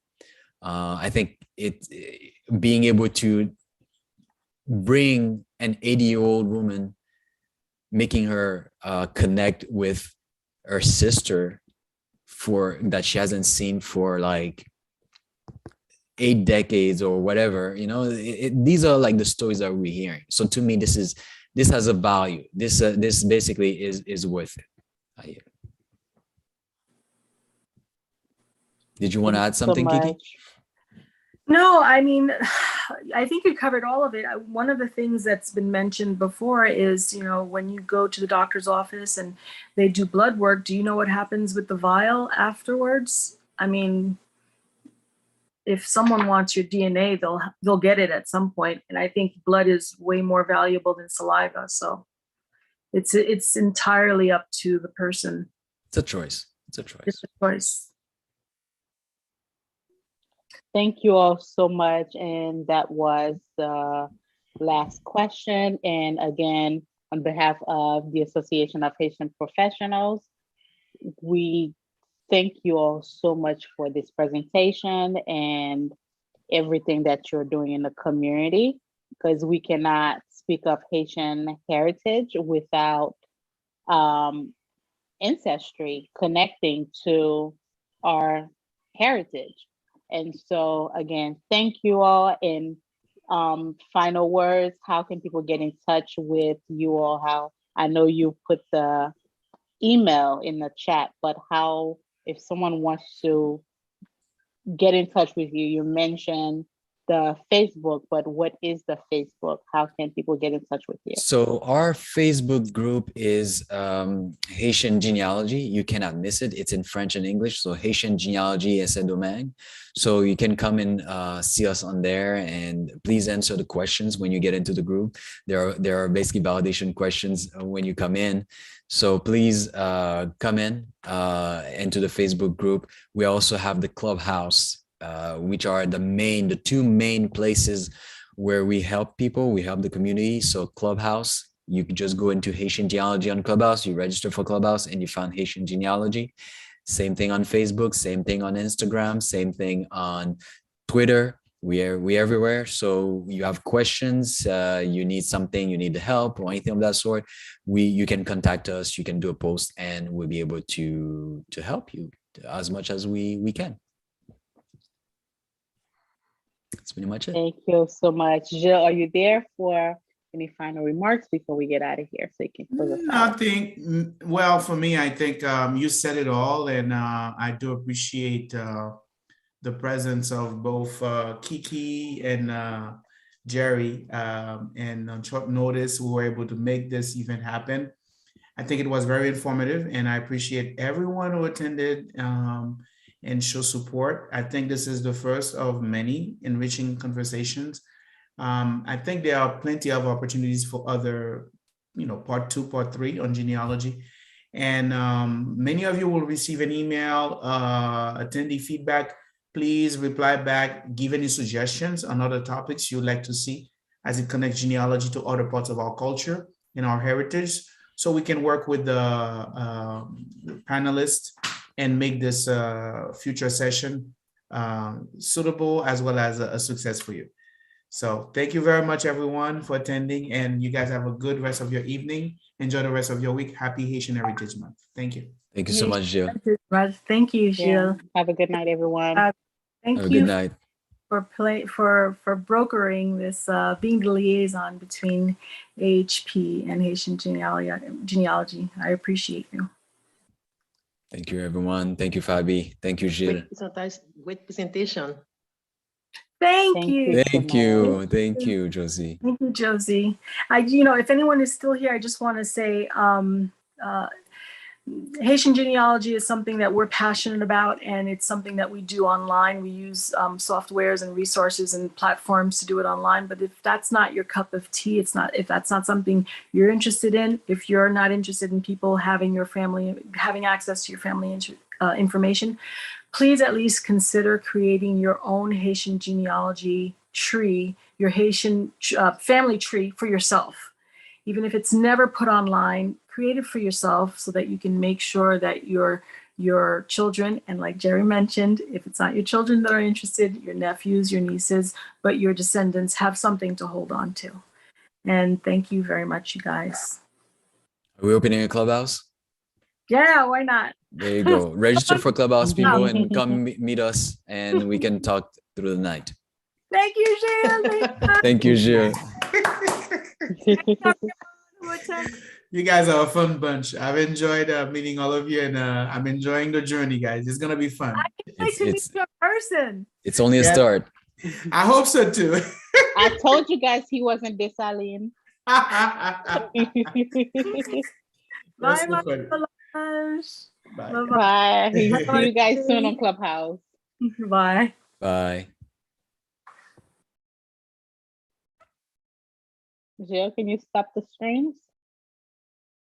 I think being able to bring an 80-year-old woman, making her connect with her sister that she hasn't seen for like 8 decades or whatever, you know, these are like the stories that we're hearing. So to me, this has a value. This basically is worth it. Did you want to add something, Kiki?
No, I mean, I think you covered all of it. One of the things that's been mentioned before is, you know, when you go to the doctor's office and they do blood work, do you know what happens with the vial afterwards? I mean, if someone wants your DNA, they'll get it at some point. And I think blood is way more valuable than saliva. So it's entirely up to the person.
It's a choice. It's a choice.
It's a choice.
Thank you all so much. And that was the last question. And again, on behalf of the Association of Haitian Professionals, we thank you all so much for this presentation and everything that you're doing in the community, because we cannot speak of Haitian heritage without ancestry connecting to our heritage. And so again, thank you all. And final words, how can people get in touch with you all? How, I know you put the email in the chat, but how, if someone wants to get in touch with you, you mentioned the Facebook, but what is the Facebook? How can people get in touch with you?
So our Facebook group is Haitian Genealogy. You cannot miss it. It's in French and English. So Haitian Genealogy Domaine. So you can come and see us on there, and please answer the questions when you get into the group. There are basically validation questions when you come in. So please come into the Facebook group. We also have the Clubhouse, which are the two main places where we help people, we help the community. So Clubhouse, you can just go into Haitian Genealogy on Clubhouse, you register for Clubhouse and you found Haitian Genealogy. Same thing on Facebook, same thing on Instagram, same thing on Twitter. We're everywhere. So you have questions, you need something, you need help or anything of that sort, you can contact us, you can do a post, and we'll be able to help you as much as we can. That's pretty much it.
Thank you so much. Jill, are you there for any final remarks before we get out of here? So you can close us out.
Nothing. Well, for me, I think you said it all, and I do appreciate the the presence of both Kiki and Jerry, and on short notice, we were able to make this event happen. I think it was very informative, and I appreciate everyone who attended and show support. I think this is the first of many enriching conversations. I think there are plenty of opportunities for other, part 2, part 3 on genealogy. And many of you will receive an email, attendee feedback. Please reply back, give any suggestions on other topics you'd like to see as it connects genealogy to other parts of our culture and our heritage, so we can work with the panelists and make this future session suitable as well as a success for you. So thank you very much, everyone, for attending, and you guys have a good rest of your evening. Enjoy the rest of your week. Happy Haitian Heritage Month. Thank you.
Thank you so much, Jill.
Thank you,
Yeah.
Gilles.
Have a good night, everyone.
Thank
Have a
you
good night.
for brokering this, being the liaison between AHP and Haitian genealogy. I appreciate you.
Thank you, everyone. Thank you, Fabi. Thank you, Gilles.
Great presentation.
Thank you.
Thank you. Thank you, Josie.
Thank you, Josie. If anyone is still here, I just want to say, Haitian genealogy is something that we're passionate about, and it's something that we do online. We use softwares and resources and platforms to do it online. But if that's not your cup of tea, if that's not something you're interested in, if you're not interested in people having access to your family information, please at least consider creating your own Haitian genealogy tree, your Haitian family tree for yourself. Even if it's never put online, create it for yourself so that you can make sure that your children, and like Jerry mentioned, if it's not your children that are interested, your nephews, your nieces, but your descendants have something to hold on to. And thank you very much, you guys.
Are we opening a clubhouse?
Yeah, why not?
There you go. Register for clubhouse, people, and come meet us, and we can talk through the night.
Thank you, Gilles.
Thank you, Gilles.
You guys are a fun bunch. I've enjoyed meeting all of you, and I'm enjoying the journey, guys. It's gonna be fun.
I can't wait to meet you in person.
It's only a start.
I hope so too.
I told you guys he wasn't Dessalines.
Bye,
That's so
my
funny.
Solange.
Bye.
Bye. See you guys soon on Clubhouse.
Bye.
Bye.
Jill, can you stop the streams?